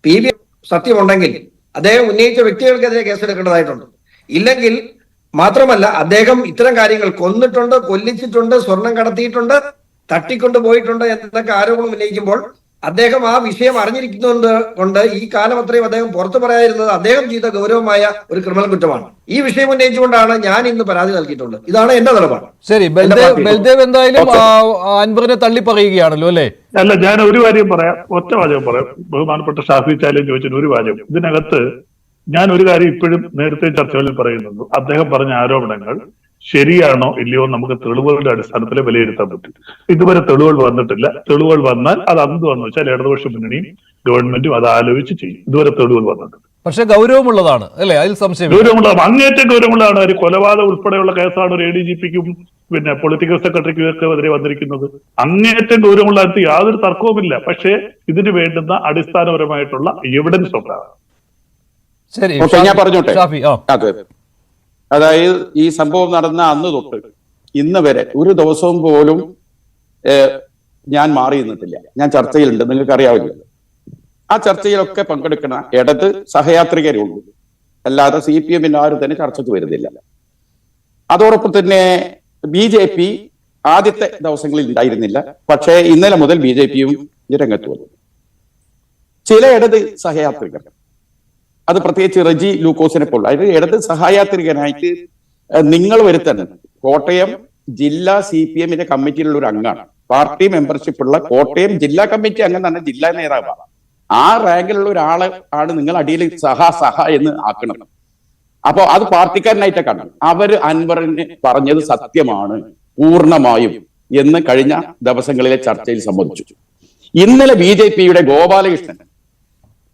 PV സത്യമുണ്ടെങ്കിൽ അദ്ദേഹം ഉന്നയിച്ച വ്യക്തികൾക്കെതിരെ കേസെടുക്കേണ്ടതായിട്ടുണ്ട്. ഇല്ലെങ്കിൽ മാത്രമല്ല അദ്ദേഹം ഇത്തരം കാര്യങ്ങൾ കൊന്നിട്ടുണ്ട്, കൊല്ലിച്ചിട്ടുണ്ട്, സ്വർണം കടത്തിയിട്ടുണ്ട്, തട്ടിക്കൊണ്ടു പോയിട്ടുണ്ട് എന്നൊക്കെ ആരോപണം ഉന്നയിക്കുമ്പോൾ അദ്ദേഹം ആ വിഷയം അറിഞ്ഞിരിക്കുന്നത് കൊണ്ട് ഈ കാലം അത്രയും അദ്ദേഹം പുറത്തു പറയാതിരുന്നത് അദ്ദേഹം ചെയ്ത ഗൗരവമായ ഒരു ക്രിമിനൽ കുറ്റമാണ്. ഈ വിഷയം ഉന്നയിച്ചുകൊണ്ടാണ് ഞാൻ ഇന്ന് പരാതി നൽകിയിട്ടുള്ളത്. ഇതാണ് എന്റെ നിലപാട്. ശരി, ബൽദേവ് എന്തായാലും അൻവറിനെ തള്ളി പറയുകയാണല്ലോ അല്ലേ? അല്ല, ഞാൻ ഒരു കാര്യം പറയാം, ഒറ്റ വാചകം പറയാം. ബഹുമാനപ്പെട്ട ഷാഫി ചാലിയും ചോദിച്ചിട്ട് ഒരു വാചകം. ഇതിനകത്ത് ഞാൻ ഒരു കാര്യം ഇപ്പോഴും നേരത്തെ ചർച്ചകളിൽ പറയുന്നുണ്ട്. അദ്ദേഹം പറഞ്ഞ ആരോപണങ്ങൾ ശരിയാണോ ഇല്ലയോ നമുക്ക് തെളിവുകളുടെ അടിസ്ഥാനത്തിൽ വിലയിരുത്താൻ പറ്റും. ഇതുവരെ തെളിവുകൾ വന്നിട്ടില്ല. തെളിവുകൾ വന്നാൽ അത് എന്തുവെന്ന് വെച്ചാൽ ഇടതുപക്ഷ മുന്നണിയും ഗവൺമെന്റും അത് ആലോചിച്ച് ചെയ്യും. ഇതുവരെ തെളിവുകൾ വന്നിട്ടുണ്ട്. പക്ഷെ ഗൗരവമുള്ളതാണ് അല്ലെ? അതിൽ സംശയം. ഗൗരവമുള്ളതാണ്, അങ്ങേറ്റം ഗൗരവമുള്ളതാണ്. ഒരു കൊലപാതകം ഉൾപ്പെടെയുള്ള കേസാണ് ഒരു ADGPക്കും പിന്നെ പൊളിറ്റിക്കൽ സെക്രട്ടറിക്കും ഒക്കെ എതിരെ വന്നിരിക്കുന്നത്. അങ്ങേറ്റം ഗൗരവമുള്ള യാതൊരു തർക്കവുമില്ല. പക്ഷേ ഇതിന് വേണ്ടുന്ന അടിസ്ഥാനപരമായിട്ടുള്ള എവിഡൻസ് ഉണ്ടാകും. ശരി, ഞാൻ പറഞ്ഞോട്ടെ. അതായത് ഈ സംഭവം നടന്ന അന്ന് തൊട്ട് ഇന്ന് വരെ ഒരു ദിവസവും പോലും ഞാൻ മാറി നിന്നിട്ടില്ല. ഞാൻ ചർച്ചയിലുണ്ട്, നിങ്ങൾക്ക് അറിയാവില്ല. ആ ചർച്ചയിലൊക്കെ പങ്കെടുക്കുന്ന ഇടത് സഹയാത്രികരുണ്ട്, അല്ലാതെ CPM ആരും തന്നെ ചർച്ചയ്ക്ക് വരുന്നില്ല. അതോടൊപ്പം തന്നെ BJP ആദ്യത്തെ ദിവസങ്ങളിൽ ഉണ്ടായിരുന്നില്ല. പക്ഷേ ഇന്നലെ മുതൽ BJPയും രംഗത്ത് വന്നു. ചില ഇടത് സഹയാത്രികർ, അത് പ്രത്യേകിച്ച് റെജി ലൂക്കോസിനെ പോലുള്ള അതായത് ഇടത് സഹയാത്രികനായിട്ട് നിങ്ങൾ വരുത്തുന്നത് കോട്ടയം ജില്ലാ CPM കമ്മിറ്റിയിലുള്ള ഒരു അംഗമാണ്. പാർട്ടി മെമ്പർഷിപ്പ് ഉള്ള കോട്ടയം ജില്ലാ കമ്മിറ്റി അംഗം തന്നെ ജില്ലാ നേതാവാണ്. ആ റാങ്കിലുള്ള ഒരാളെ ആണ് നിങ്ങൾ അടിയിൽ സഹ എന്ന് ആക്കണം. അപ്പൊ അത് പാർട്ടിക്കാരനായിട്ട് കാണണം. അവര് അൻവറിന് പറഞ്ഞത് സത്യമാണ് പൂർണ്ണമായും എന്ന് കഴിഞ്ഞ ദിവസങ്ങളിലെ ചർച്ചയിൽ സമ്മതിച്ചു. ഇന്നലെ BJPയുടെ ഗോപാലകൃഷ്ണൻ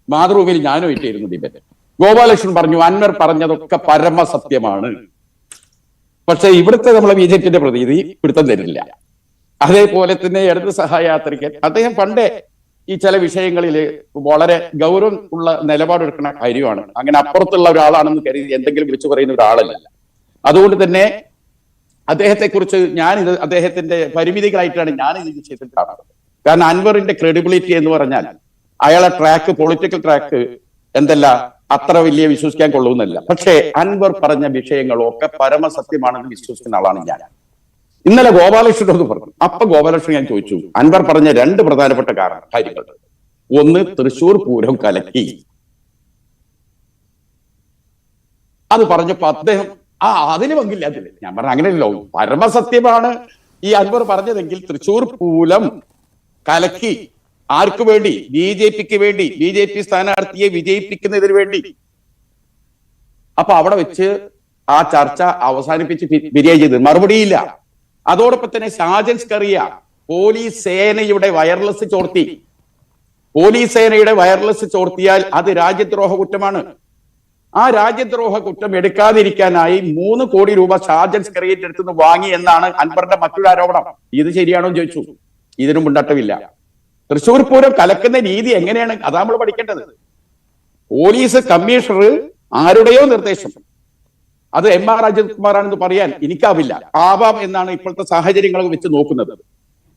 മാതൃഭൂമിയിൽ ഞാനും ഇട്ടായിരുന്നു ഡിബേറ്റ്. ഗോപാലകൃഷ്ണൻ പറഞ്ഞു അൻവർ പറഞ്ഞതൊക്കെ പരമസത്യമാണ്. പക്ഷെ ഇവിടുത്തെ നമ്മളെ BJPന്റെ പ്രതിനിധി പിടുത്തം തരില്ല. അതേപോലെ തന്നെ ഇടത് സഹയാത്രികൻ അദ്ദേഹം പണ്ടേ ഈ ചില വിഷയങ്ങളിൽ വളരെ ഗൗരവം ഉള്ള നിലപാടെടുക്കുന്ന കാര്യമാണ്. അങ്ങനെ അപ്പുറത്തുള്ള ഒരാളാണെന്ന് കരുതി എന്തെങ്കിലും വിളിച്ചു പറയുന്ന ഒരാളല്ല. അതുകൊണ്ട് തന്നെ അദ്ദേഹത്തെക്കുറിച്ച് ഞാനിത് അദ്ദേഹത്തിന്റെ പരിമിതികളായിട്ടാണ് ഞാൻ ഈ വിഷയത്തിൽ കാണുന്നത്. കാരണം അൻവറിന്റെ ക്രെഡിബിലിറ്റി എന്ന് പറഞ്ഞാൽ അയാളെ ട്രാക്ക്, പൊളിറ്റിക്കൽ ട്രാക്ക് എന്തല്ല അത്ര വലിയ വിശ്വസിക്കാൻ കൊള്ളുന്നല്ല. പക്ഷേ അൻവർ പറഞ്ഞ വിഷയങ്ങളൊക്കെ പരമസത്യമാണെന്ന് വിശ്വസിക്കുന്ന ആളാണ് ഞാൻ. ഇന്നലെ ഗോപാലകൃഷ്ണനോട് പറഞ്ഞു. അപ്പൊ ഗോപാലകൃഷ്ണൻ ഞാൻ ചോദിച്ചു അൻവർ പറഞ്ഞ രണ്ട് പ്രധാനപ്പെട്ട കാര്യങ്ങൾ. ഒന്ന്, തൃശൂർ പൂരം കലക്കി. അത് പറഞ്ഞപ്പോ അദ്ദേഹം അതിന് പങ്കില്ല. അതില് ഞാൻ പറഞ്ഞ അങ്ങനെയല്ലോ, പരമസത്യമാണ് ഈ അൻവർ പറഞ്ഞതെങ്കിൽ തൃശൂർ പൂരം കലക്കി. ആർക്ക് വേണ്ടി? BJPക്ക് വേണ്ടി, BJP സ്ഥാനാർത്ഥിയെ വിജയിപ്പിക്കുന്നതിന് വേണ്ടി. അപ്പൊ അവിടെ വെച്ച് ആ ചർച്ച അവസാനിപ്പിച്ച് പിരിയുകയും ചെയ്ത് മറുപടിയില്ല. അതോടൊപ്പം തന്നെ ഷാജൻ സ്കറിയ പോലീസ് സേനയുടെ വയർലെസ് ചോർത്തി. പോലീസ് സേനയുടെ വയർലെസ് ചോർത്തിയാൽ അത് രാജ്യദ്രോഹ കുറ്റമാണ്. ആ രാജ്യദ്രോഹ കുറ്റം എടുക്കാതിരിക്കാനായി 3 കോടി രൂപ ഷാർജൻ സെക്രട്ടേറിയറ്റ് അടുത്തുനിന്ന് വാങ്ങി എന്നാണ് അൻവറിന്റെ മറ്റൊരു ആരോപണം. ഇത് ശരിയാണോ എന്ന് ചോദിച്ചു. ഇതിനും മുണ്ടട്ടമില്ല. തൃശ്ശൂർ പൂരം കലക്കുന്ന രീതി എങ്ങനെയാണ് അതാ നമ്മൾ പഠിക്കേണ്ടത്. പോലീസ് കമ്മീഷണർ ആരുടെയോ നിർദ്ദേശം, അത് എം.ആർ. അജിത് കുമാറാണെന്ന് പറയാൻ എനിക്കാവില്ല. ആവാം എന്നാണ് ഇപ്പോഴത്തെ സാഹചര്യങ്ങൾ വെച്ച് നോക്കുന്നത്.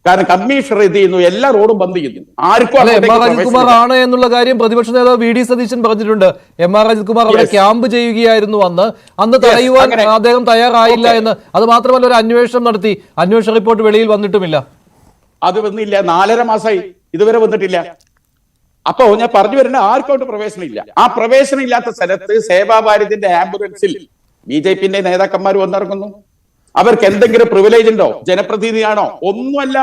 കാരണം കമ്മീഷണർ ഇത് ചെയ്യുന്നു, എല്ലാ റോഡും ബന്ദ് ചെയ്യുന്നു. ആർക്കും എം.ആർ. അജിത് കുമാർ ആണ് എന്നുള്ള കാര്യം പ്രതിപക്ഷ നേതാവ് വി.ഡി. സതീശൻ പറഞ്ഞിട്ടുണ്ട്. എം.ആർ. അജിത് കുമാർ അവിടെ ക്യാമ്പ് ചെയ്യുകയായിരുന്നു. അന്ന് തടയുവാൻ അദ്ദേഹം തയ്യാറായില്ല എന്ന്. അത് മാത്രമല്ല, ഒരു അന്വേഷണം നടത്തി, അന്വേഷണ റിപ്പോർട്ട് വെളിയിൽ വന്നിട്ടുമില്ല. അത് വന്നില്ല. 4.5 മാസമായി ഇതുവരെ വന്നിട്ടില്ല. അപ്പോ ഞാൻ പറഞ്ഞു വരുന്ന ആർക്കോട്ട് പ്രവേശനം ഇല്ല. ആ പ്രവേശനം ഇല്ലാത്ത സ്ഥലത്ത് സേവാഭാരതിന്റെ ആംബുലൻസിൽ ബി.ജെ.പിന്റെ നേതാക്കന്മാർ വന്നിറങ്ങുന്നു. അവർക്ക് എന്തെങ്കിലും പ്രിവിലേജ് ഉണ്ടോ? ജനപ്രതിനിധിയാണോ? ഒന്നുമല്ല.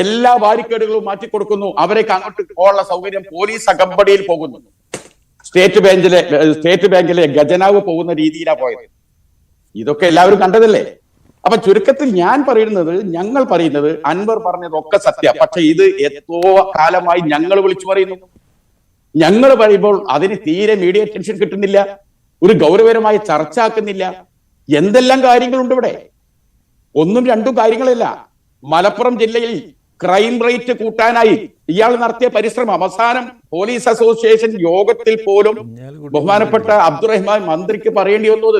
എല്ലാ ബാരിക്കേഡുകളും മാറ്റിക്കൊടുക്കുന്നു. അവരേക്ക് അങ്ങോട്ട് പോകാനുള്ള സൗകര്യം പോലീസ് അകമ്പടിയിൽ പോകുന്നു. സ്റ്റേറ്റ് ബാങ്കിലെ ഖജനാവ് പോകുന്ന രീതിയിലാണ് പോയത്. ഇതൊക്കെ എല്ലാവരും കണ്ടതല്ലേ? അപ്പൊ ചുരുക്കത്തിൽ ഞങ്ങൾ പറയുന്നത് അൻവർ പറഞ്ഞതൊക്കെ സത്യം. പക്ഷെ ഇത് എത്രോ കാലമായി ഞങ്ങൾ വിളിച്ചു പറയുന്നു. ഞങ്ങൾ പറയുമ്പോൾ അതിന് തീരെ മീഡിയ അറ്റൻഷൻ കിട്ടുന്നില്ല, ഒരു ഗൗരവകരമായ ചർച്ച ആക്കുന്നില്ല. എന്തെല്ലാം കാര്യങ്ങളുണ്ട് ഇവിടെ. 1ഉം 2ഉം കാര്യങ്ങളല്ല. മലപ്പുറം ജില്ലയിൽ ക്രൈം റേറ്റ് കൂട്ടാനായി ഇയാൾ നടത്തിയ പരിശ്രമം അവസാനം പോലീസ് അസോസിയേഷൻ യോഗത്തിൽ പോലും ബഹുമാനപ്പെട്ട അബ്ദുറഹ്മാൻ മന്ത്രിക്ക് പറയേണ്ടി വന്നത്.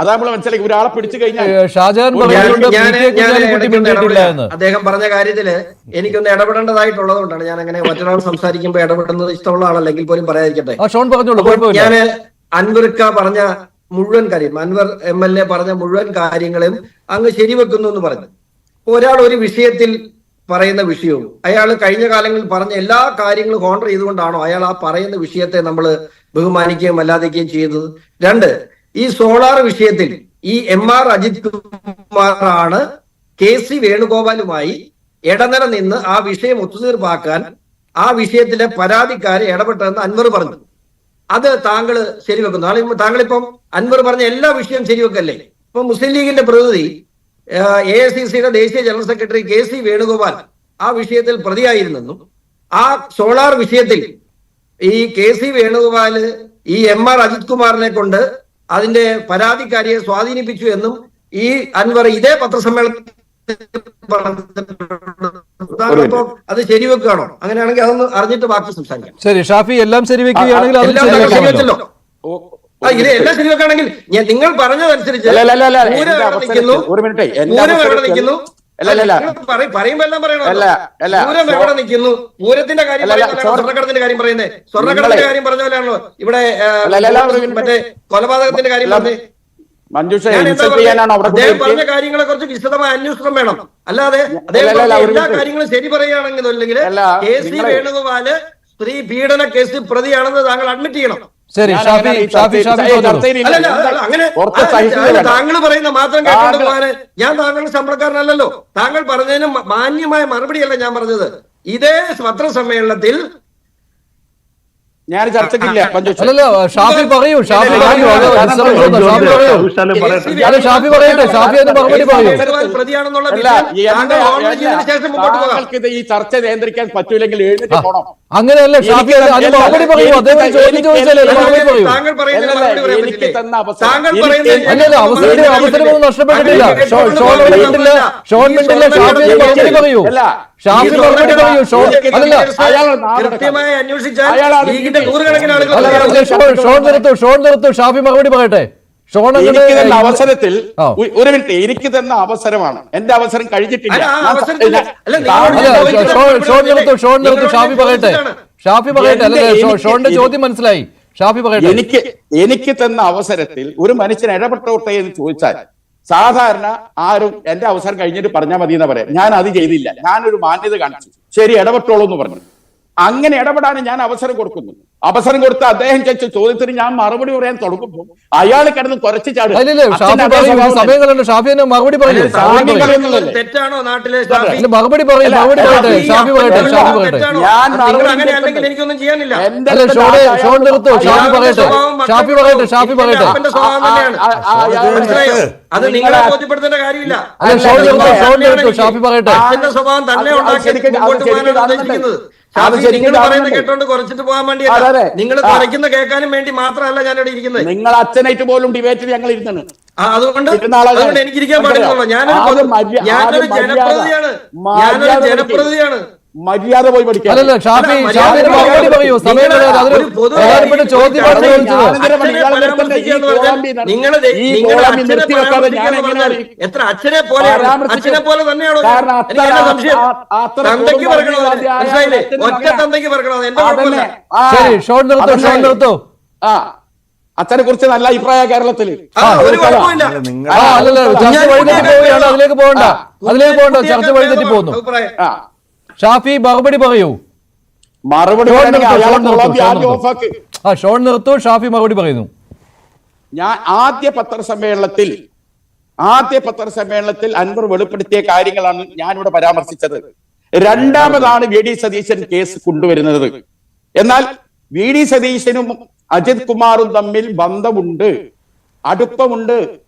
അതാ നമ്മൾ മനസ്സിലാക്കി. ഒരാളെ പിടിച്ചു കഴിഞ്ഞാൽ അദ്ദേഹം പറഞ്ഞ കാര്യത്തില് എനിക്കൊന്ന് ഇടപെടേണ്ടതായിട്ടുള്ളത് കൊണ്ടാണ് ഞാൻ അങ്ങനെ മറ്റൊരാൾ സംസാരിക്കുമ്പോൾ ഇടപെടുന്നത് ഇഷ്ടമുള്ള ആളല്ലെങ്കിൽ പോലും പറയാതിരിക്കട്ടെ. ഞാൻ അൻവർക്ക് പറഞ്ഞ മുഴുവൻ കാര്യം, അൻവർ MLA പറഞ്ഞ മുഴുവൻ കാര്യങ്ങളും അങ്ങ് ശരിവെക്കുന്നു എന്ന് പറഞ്ഞു. ഒരാൾ ഒരു വിഷയത്തിൽ പറയുന്ന വിഷയവും അയാൾ കഴിഞ്ഞ കാലങ്ങളിൽ പറഞ്ഞ എല്ലാ കാര്യങ്ങളും കോൺട്ര ചെയ്തുകൊണ്ടാണോ അയാൾ ആ പറയുന്ന വിഷയത്തെ നമ്മൾ ബഹുമാനിക്കുകയും അല്ലാതിക്കുകയും ചെയ്യുന്നത്? 2, ഈ സോളാർ വിഷയത്തിൽ ഈ എം.ആർ. അജിത് കുമാറാണ് KC വേണുഗോപാലുമായി ഇടനില നിന്ന് ആ വിഷയം ഒത്തുതീർപ്പാക്കാൻ ആ വിഷയത്തിലെ പരാതിക്കാരെ ഇടപെട്ടതെന്ന് അൻവർ പറഞ്ഞു. അത് താങ്കൾ ശരിവെക്കുന്നു. താങ്കളിപ്പം അൻവർ പറഞ്ഞ എല്ലാ വിഷയവും ശരിവെക്കല്ലേ? ഇപ്പൊ മുസ്ലിം ലീഗിന്റെ പ്രതിനിധി AICCയുടെ ദേശീയ ജനറൽ സെക്രട്ടറി KC വേണുഗോപാൽ ആ വിഷയത്തിൽ പ്രതിയായിരുന്നെന്നും ആ സോളാർ വിഷയത്തിൽ ഈ KC വേണുഗോപാല് ഈ എം.ആർ. അജിത് കുമാറിനെ കൊണ്ട് അതിന്റെ പരാതിക്കാരിയെ സ്വാധീനിപ്പിച്ചു എന്നും ഈ അൻവർ ഇതേ പത്രസമ്മേളനത്തിൽ അത് ശരിവെക്കുകയാണോ? അങ്ങനെയാണെങ്കിൽ അതൊന്ന് അറിഞ്ഞിട്ട് ബാക്കി സംസാരിക്കാം. ശരി ഷാഫി, എല്ലാം ശരിവെക്കുകയാണെങ്കിൽ ഇത് എല്ലാം ശരിവെക്കുകയാണെങ്കിൽ നിങ്ങൾ പറഞ്ഞതനുസരിച്ച് പറയുമ്പോ എല്ലാം പറയണോ? പൂരം എവിടെ നിൽക്കുന്നു? പൂരത്തിന്റെ കാര്യം സ്വർണ്ണക്കടത്തിന്റെ കാര്യം പറയുന്നേ. സ്വർണ്ണക്കടത്തിന്റെ കാര്യം പറഞ്ഞ പോലെയാണല്ലോ ഇവിടെ മറ്റേ കൊലപാതകത്തിന്റെ കാര്യം പറഞ്ഞേ. അദ്ദേഹം പറഞ്ഞ കാര്യങ്ങളെ കുറിച്ച് വിശദമായ അന്വേഷണം വേണം. അല്ലാതെ എല്ലാ കാര്യങ്ങളും ശരി പറയുകയാണെങ്കിൽ അല്ലെങ്കിൽ KC വേണുഗോപാല് സ്ത്രീ പീഡന കേസിൽ പ്രതിയാണെന്ന് താങ്കൾ അഡ്മിറ്റ് ചെയ്യണം. ശരി അങ്ങനെ താങ്കൾ പറയുന്ന മാത്രം കേട്ടോണ്ട് പോകാന് ഞാൻ താങ്കളുടെ ശമ്പളക്കാരനല്ലല്ലോ. താങ്കൾ പറഞ്ഞതിന് മാന്യമായ മറുപടിയല്ല ഞാൻ പറഞ്ഞത്. ഇതേ പത്രസമ്മേളനത്തിൽ ഞാൻ ചർച്ചയ്ക്കില്ല. ഷാഫി പറയൂ, ഷാഫി പറയൂ, ഷാഫി പറയട്ടെ, ഷാഫി അതിന് മറുപടി പറയൂ. ഈ ചർച്ച നിയന്ത്രിക്കാൻ പറ്റൂലെങ്കിൽ എഴുന്നേറ്റ് പോണം. അങ്ങനെയല്ല ഷാഫി, അതിന് മറുപടി പറയൂ. അദ്ദേഹം ചോദ്യം ചോദിച്ചാലേ മറുപടി പറയൂ. എനിക്ക് തന്ന അവസരമൊന്നും നഷ്ടപ്പെട്ടിട്ടില്ല. ഷോൺ മിണ്ടില്ല. ഷാഫി അതിന് മറുപടി പറയൂ. ഷാഫി മറുപടി പറയൂ. ഷോൺ നിർത്തു. ഷാഫി മറുപടി പറയട്ടെ. എനിക്ക് തന്ന അവസരത്തിൽ ഒരു മിനിറ്റ്, എനിക്ക് തന്ന അവസരമാണ്. എന്റെ അവസരം കഴിഞ്ഞിട്ടില്ല. ഷോൺ നിർത്തു. ഷാഫി പറയട്ടെ. ഷാഫി പറയട്ടെ. അല്ലല്ലേ, ഷോണിന്റെ ചോദ്യം മനസ്സിലായി. ഷാഫി പറയട്ടെ. എനിക്ക് തന്ന അവസരത്തിൽ ഒരു മനുഷ്യൻ ഇടപെട്ടോട്ടെ എന്ന് ചോദിച്ചാൽ സാധാരണ ആരും എന്റെ അവസരം കഴിഞ്ഞിട്ട് പറഞ്ഞാൽ മതി എന്ന് പറയാം. ഞാൻ അത് ചെയ്തില്ല. ഞാനൊരു മാന്യത കാണിച്ചു. ശരി, ഇടപെട്ടോളൂ എന്ന് പറഞ്ഞു. അങ്ങനെ ഇടപെടാൻ ഞാൻ അവസരം കൊടുക്കുന്നു. അവസരം കൊടുത്ത അദ്ദേഹം ചോദിച്ച ചോദ്യത്തിന് ഞാൻ മറുപടി പറയാൻ തുടങ്ങുമ്പോൾ അയാൾ കിടന്ന് കുറച്ച് ചാടും. തെറ്റാണോ നാട്ടിലെ മറുപടി പറയും? എനിക്കൊന്നും ചെയ്യാനില്ല. അത് നിങ്ങളെ ബോധ്യപ്പെടുത്തേണ്ട കാര്യമില്ല. സ്വഭാവം തന്നെ ഉണ്ടാക്കി കേട്ടോണ്ട് കുറച്ചിട്ട് പോകാൻ വേണ്ടിയല്ല. അതെ. നിങ്ങൾ കുറയ്ക്കുന്ന കേൾക്കാനും വേണ്ടി മാത്രമല്ല ഞാനിവിടെ ഇരിക്കുന്നത്. നിങ്ങൾ അച്ഛനായിട്ട് പോലും ഡിബേറ്റിൽ ഞങ്ങൾ ഇരുന്നാണ്. അതുകൊണ്ട് എനിക്കിരിക്കാൻ പാടില്ലല്ലോ. ഞാനൊരു ജനപ്രതിയാണ്. മര്യാദ പോയി പഠിക്കാം. അല്ലല്ല ഷാഫി മറുപടി പറയൂ. സമയം പ്രധാനപ്പെട്ട ചോദ്യമാണ് ചോദിച്ചത്. എത്ര അച്ഛനെ പോലെയാണ്, അച്ഛനെ പോലെ തന്നെയാണോ? തന്തയ്ക്ക് പറയണോ? മനസ്സിലായില്ലേ? ഒറ്റ തന്തയ്ക്ക് പറയണോ? എന്റെ കുഴപ്പമില്ല. ശരി, ഷോൺ നിർത്തൂ. അച്ഛനെ കുറിച്ച് നല്ല അഭിപ്രായ കേരളത്തില്. ഒരു കുഴപ്പമില്ല. ചർച്ച വഴിതെറ്റി പോവുകയാണ്. അതിലേക്ക് പോകണ്ട. ചർച്ച വഴിതെറ്റി പോകുന്നു. ഷാഫി മറുപടി പറയൂ. ഷോൺ നിർത്തു. ഷാഫി മറുപടി പറയുന്നു. ഞാൻ ആദ്യ പത്രസമ്മേളനത്തിൽ അൻവർ വെളിപ്പെടുത്തിയ കാര്യങ്ങളാണ് ഞാനിവിടെ പരാമർശിച്ചത്. രണ്ടാമതാണ് വി ഡി സതീശൻ കേസ് കൊണ്ടുവരുന്നത്. എന്നാൽ വി ഡി സതീശനും അജിത് കുമാറും തമ്മിൽ ബന്ധമുണ്ട്, അടുപ്പമുണ്ട്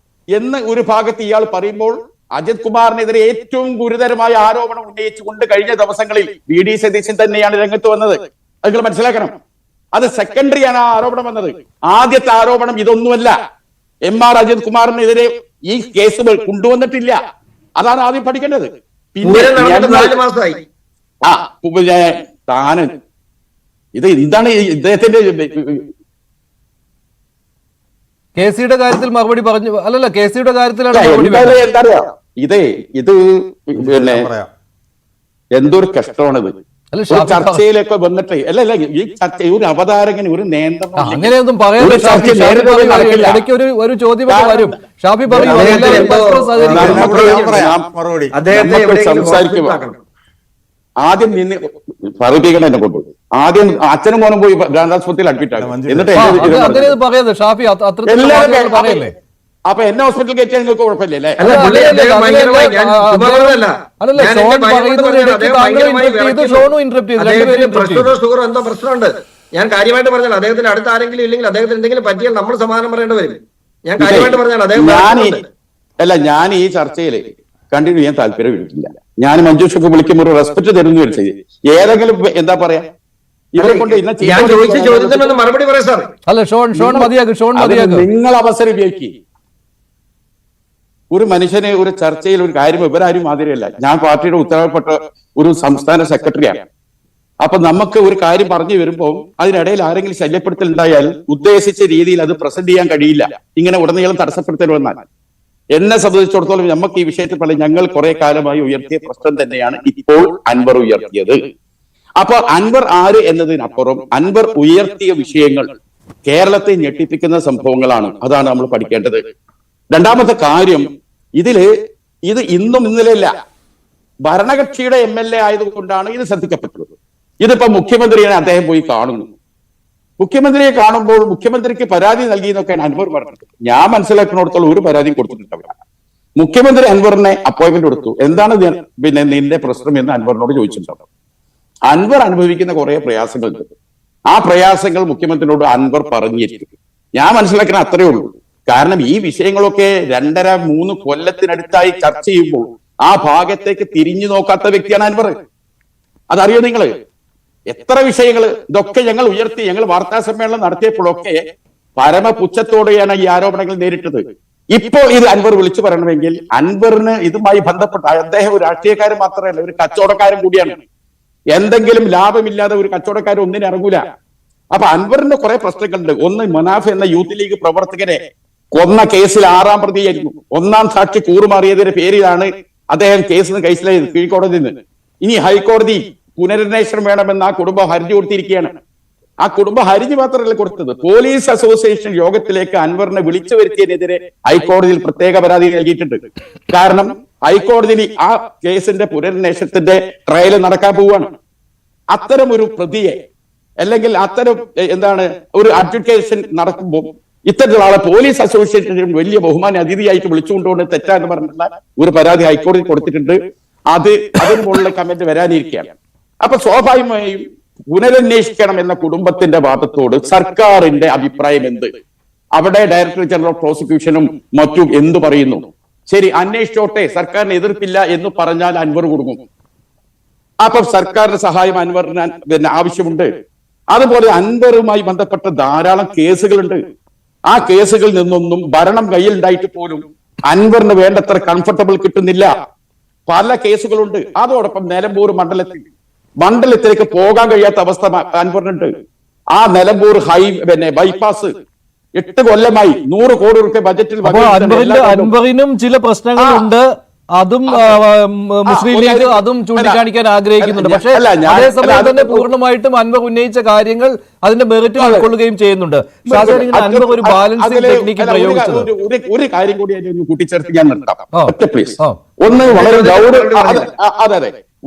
എന്ന് ഒരു ഭാഗത്ത് ഇയാൾ പറയുമ്പോൾ, അജിത് കുമാറിനെതിരെ ഏറ്റവും ഗുരുതരമായ ആരോപണം ഉന്നയിച്ചുകൊണ്ട് കഴിഞ്ഞ ദിവസങ്ങളിൽ വി ഡി സതീശൻ തന്നെയാണ് രംഗത്ത് വന്നത്. നിങ്ങൾ മനസ്സിലാക്കണം. അത് സെക്കൻഡറിയാണ് ആ ആരോപണം വന്നത്. ആദ്യത്തെ ആരോപണം ഇതൊന്നുമല്ല. MR അജിത് കുമാറിനെതിരെ ഈ കേസ് കൊണ്ടുവന്നിട്ടില്ല. അതാണ് ആദ്യം പഠിക്കേണ്ടത്. പിന്നെ താന് ഇതാണ് ഇദ്ദേഹത്തിന്റെ KC-യുടെ കാര്യത്തിൽ മറുപടി പറഞ്ഞു. അല്ലല്ല, KC-യുടെ കാര്യത്തിലാണ് എന്താ പറയാ, ഇത് പിന്നെ എന്തൊരു കഷ്ടമാണിത്. ചർച്ചയിലൊക്കെ വന്നിട്ട് അല്ല ഈ ചർച്ച ഒരു അവതാരകന് ഒരു നിയന്ത്രണം അങ്ങനെയൊന്നും പറയാൻ ഇടയ്ക്ക് ഒരു ചോദ്യം വരും. ഷാഫി പറയൂ. സംസാരിക്കുക. ആദ്യം നിന്ന് പറയിപ്പിക്കണം എന്നെ കൊണ്ട്. ആദ്യം അച്ഛനും മോനും പോയി ഭ്രാന്താസ്പത്രിയിൽ അഡ്മിറ്റ് ആകും. എന്നിട്ട് ഷാഫി പറയല്ലേ. അപ്പൊ എന്നെ ഹോസ്പിറ്റലിൽ കയറ്റിയാൽ നിങ്ങൾക്ക് കുഴപ്പമില്ലേ? ഷുഗർ എന്തോ പ്രശ്നമുണ്ട്. ഞാൻ കാര്യമായിട്ട് പറഞ്ഞാൽ അദ്ദേഹത്തിന് അടുത്ത് ആരെങ്കിലും ഇല്ലെങ്കിൽ അദ്ദേഹത്തിന് എന്തെങ്കിലും പറ്റിയാൽ നമ്മൾ സമാധാനം പറയേണ്ടി വരും. ഞാൻ കാര്യമായിട്ട് പറഞ്ഞാൽ ഞാൻ ഈ ചർച്ചയിൽ കണ്ടിന്യൂ ചെയ്യാൻ താല്പര്യമില്ല. ഞാൻ മഞ്ജുഷൊക്കെ വിളിക്കുമ്പോൾ ഒരു റെസ്പെക്ട് തരുന്നു വെച്ചാൽ ഏതെങ്കിലും എന്താ പറയാ ഇവരെ കൊണ്ട് മറുപടി പറയാം സാർ. നിങ്ങൾ അവസരം ഉപയോഗിക്കുക. ഒരു മനുഷ്യന് ഒരു ചർച്ചയിൽ ഒരു കാര്യം ഇവരാരും മാതിരിയല്ല. ഞാൻ പാർട്ടിയുടെ ഉത്തരവാദപ്പെട്ട ഒരു സംസ്ഥാന സെക്രട്ടറിയാണ്. അപ്പൊ നമുക്ക് ഒരു കാര്യം പറഞ്ഞു വരുമ്പോൾ അതിനിടയിൽ ആരെങ്കിലും ശല്യപ്പെടുത്തൽ ഉണ്ടായാൽ ഉദ്ദേശിച്ച രീതിയിൽ അത് പ്രസന്റ് ചെയ്യാൻ കഴിയില്ല. ഇങ്ങനെ ഉടനീളം തടസ്സപ്പെടുത്തൽ വന്നാൽ എന്നെ സംബന്ധിച്ചിടത്തോളം നമുക്ക് ഈ വിഷയത്തിൽ പറയാം, ഞങ്ങൾ കുറെ കാലമായി ഉയർത്തിയ പ്രശ്നം തന്നെയാണ് ഇപ്പോൾ അൻവർ ഉയർത്തിയത്. അപ്പൊ അൻവർ ആര് എന്നതിനപ്പുറം അൻവർ ഉയർത്തിയ വിഷയങ്ങൾ കേരളത്തെ ഞെട്ടിപ്പിക്കുന്ന സംഭവങ്ങളാണ്. അതാണ് നമ്മൾ പഠിക്കേണ്ടത്. രണ്ടാമത്തെ കാര്യം, ഇത് ഇന്നും ഇന്നലെയല്ല, ഭരണകക്ഷിയുടെ MLA ആയതുകൊണ്ടാണ് ഇത് ശ്രദ്ധിക്കപ്പെട്ടത്. ഇതിപ്പോ മുഖ്യമന്ത്രിയെ അദ്ദേഹം പോയി കാണുന്നു. മുഖ്യമന്ത്രിയെ കാണുമ്പോൾ മുഖ്യമന്ത്രിക്ക് പരാതി നൽകി എന്നൊക്കെയാണ് അൻവർ പറഞ്ഞത്. ഞാൻ മനസ്സിലാക്കുന്നിടത്തോളം ഒരു പരാതിയും കൊടുത്തിട്ടുണ്ടാവില്ല. മുഖ്യമന്ത്രി അൻവറിനെ അപ്പോയിന്റ്മെന്റ് കൊടുത്തു. എന്താണ് പിന്നെ നിന്റെ പ്രശ്നം എന്ന് അൻവറിനോട് ചോദിച്ചിട്ടുണ്ടാവും. അൻവർ അനുഭവിക്കുന്ന കുറെ പ്രയാസങ്ങളുണ്ട്. ആ പ്രയാസങ്ങൾ മുഖ്യമന്ത്രിയോട് അൻവർ പറഞ്ഞിരിക്കും. ഞാൻ മനസ്സിലാക്കുന്ന അത്രയേ ഉള്ളൂ. കാരണം ഈ വിഷയങ്ങളൊക്കെ 2.5-3 കൊല്ലത്തിനടുത്തായി ചർച്ച ചെയ്യുമ്പോൾ ആ ഭാഗത്തേക്ക് തിരിഞ്ഞു നോക്കാത്ത വ്യക്തിയാണ് അൻവർ. അതറിയോ നിങ്ങള്? എത്ര വിഷയങ്ങൾ ഇതൊക്കെ ഞങ്ങൾ ഉയർത്തി. ഞങ്ങൾ വാർത്താ സമ്മേളനം നടത്തിയപ്പോഴൊക്കെ പരമപുച്ഛത്തോടെയാണ് ഈ ആരോപണങ്ങൾ നേരിട്ടത്. ഇപ്പോൾ ഇത് അൻവർ വിളിച്ചു പറയണമെങ്കിൽ അൻവറിന് ഇതുമായി ബന്ധപ്പെട്ട അദ്ദേഹം ഒരു രാഷ്ട്രീയക്കാരൻ മാത്രമല്ല, ഒരു കച്ചവടക്കാരൻ കൂടിയാണ്. എന്തെങ്കിലും ലാഭമില്ലാതെ ഒരു കച്ചവടക്കാരൻ ഒന്നിനും ഇറങ്ങൂല. അപ്പൊ അൻവറിന് കുറെ പ്രശ്നങ്ങളുണ്ട്. ഒന്ന്, മനാഫ് എന്ന യൂത്ത് ലീഗ് പ്രവർത്തകരെ കൊന്ന കേസിൽ 6ാം പ്രതിയായിരുന്നു. 1ാം സാക്ഷി കൂറുമാറിയതിന്റെ പേരിലാണ് അദ്ദേഹം കേസിന് കേസിലായത് കീഴ്ക്കോടതിയിൽ നിന്ന്. ഇനി ഹൈക്കോടതി പുനരന്വേഷണം വേണമെന്ന് ആ കുടുംബം ഹർജി കൊടുത്തിരിക്കുകയാണ്. ആ കുടുംബം ഹർജി മാത്രമല്ല കൊടുത്തത്, പോലീസ് അസോസിയേഷൻ യോഗത്തിലേക്ക് അൻവറിനെ വിളിച്ചു വരുത്തിയതിനെതിരെ ഹൈക്കോടതിയിൽ പ്രത്യേക പരാതി നൽകിയിട്ടുണ്ട്. കാരണം ഹൈക്കോടതിയിൽ ആ കേസിന്റെ പുനരന്വേഷണത്തിന്റെ ട്രയൽ നടക്കാൻ പോവുകയാണ്. അത്തരം ഒരു പ്രതിയെ അല്ലെങ്കിൽ അത്തരം ഒരു അഡ്ജുഡിക്കേഷൻ നടക്കുമ്പോൾ ഇത്തരത്തിലുള്ള ആളെ പോലീസ് അസോസിയേഷൻ വലിയ ബഹുമാന അതിഥിയായിട്ട് വിളിച്ചുകൊണ്ടുകൊണ്ട് തെറ്റാന്ന് പറഞ്ഞിട്ടുള്ള ഒരു പരാതി ഹൈക്കോടതി കൊടുത്തിട്ടുണ്ട്. അതിന് മുകളിലെ കമന്റ് വരാനിരിക്കുകയാണ്. അപ്പൊ സ്വാഭാവികമായും പുനരന്വേഷിക്കണം എന്ന കുടുംബത്തിന്റെ വാദത്തോട് സർക്കാരിന്റെ അഭിപ്രായം എന്ത്? അവിടെ ഡയറക്ടർ ജനറൽ ഓഫ് പ്രോസിക്യൂഷനും മറ്റും എന്തു പറയുന്നു? ശരി, അന്വേഷിച്ചോട്ടെ, സർക്കാരിന് എതിർപ്പില്ല എന്ന് പറഞ്ഞാൽ അൻവർ കൊടുക്കും. അപ്പൊ സർക്കാരിന്റെ സഹായം അൻവറിന് ആവശ്യമുണ്ട്. അതുപോലെ അൻവറുമായി ബന്ധപ്പെട്ട ധാരാളം കേസുകളുണ്ട്. ആ കേസുകളിൽ നിന്നൊന്നും ഭരണം കയ്യിലുണ്ടായിട്ട് പോലും അൻവറിന് വേണ്ടത്ര കംഫർട്ടബിൾ കിട്ടുന്നില്ല. പല കേസുകളുണ്ട്. അതോടൊപ്പം നിലമ്പൂർ മണ്ഡലത്തിലേക്ക് പോകാൻ കഴിയാത്ത അവസ്ഥ അൻവറിനുണ്ട്. ആ നിലമ്പൂർ ബൈപ്പാസ് 8 കൊല്ലമായി 100 കോടി രൂപ ബജറ്റിൽ അൻവറിനും ചില പ്രശ്നങ്ങളുണ്ട്. അതും മുസ്ലിം ലീഗ് അതും ചൂണ്ടിക്കാണിക്കാൻ ആഗ്രഹിക്കുന്നുണ്ട്. പക്ഷേ അതേസമയം തന്നെ പൂർണ്ണമായിട്ടും അൻവർ ഉന്നയിച്ച കാര്യങ്ങൾ അതിന്റെ മെറിറ്റ് ഉൾക്കൊള്ളുകയും ചെയ്യുന്നുണ്ട്. അൻവർ ഒരു ബാലൻസിംഗ് ടെക്നിക്ക് പ്രയോഗിച്ചത് ഒരു കാര്യം കൂടി അതിന് കൂട്ടിച്ചേർത്ത് ഞാൻ നിർത്താം പ്ലീസ്. ഒന്ന്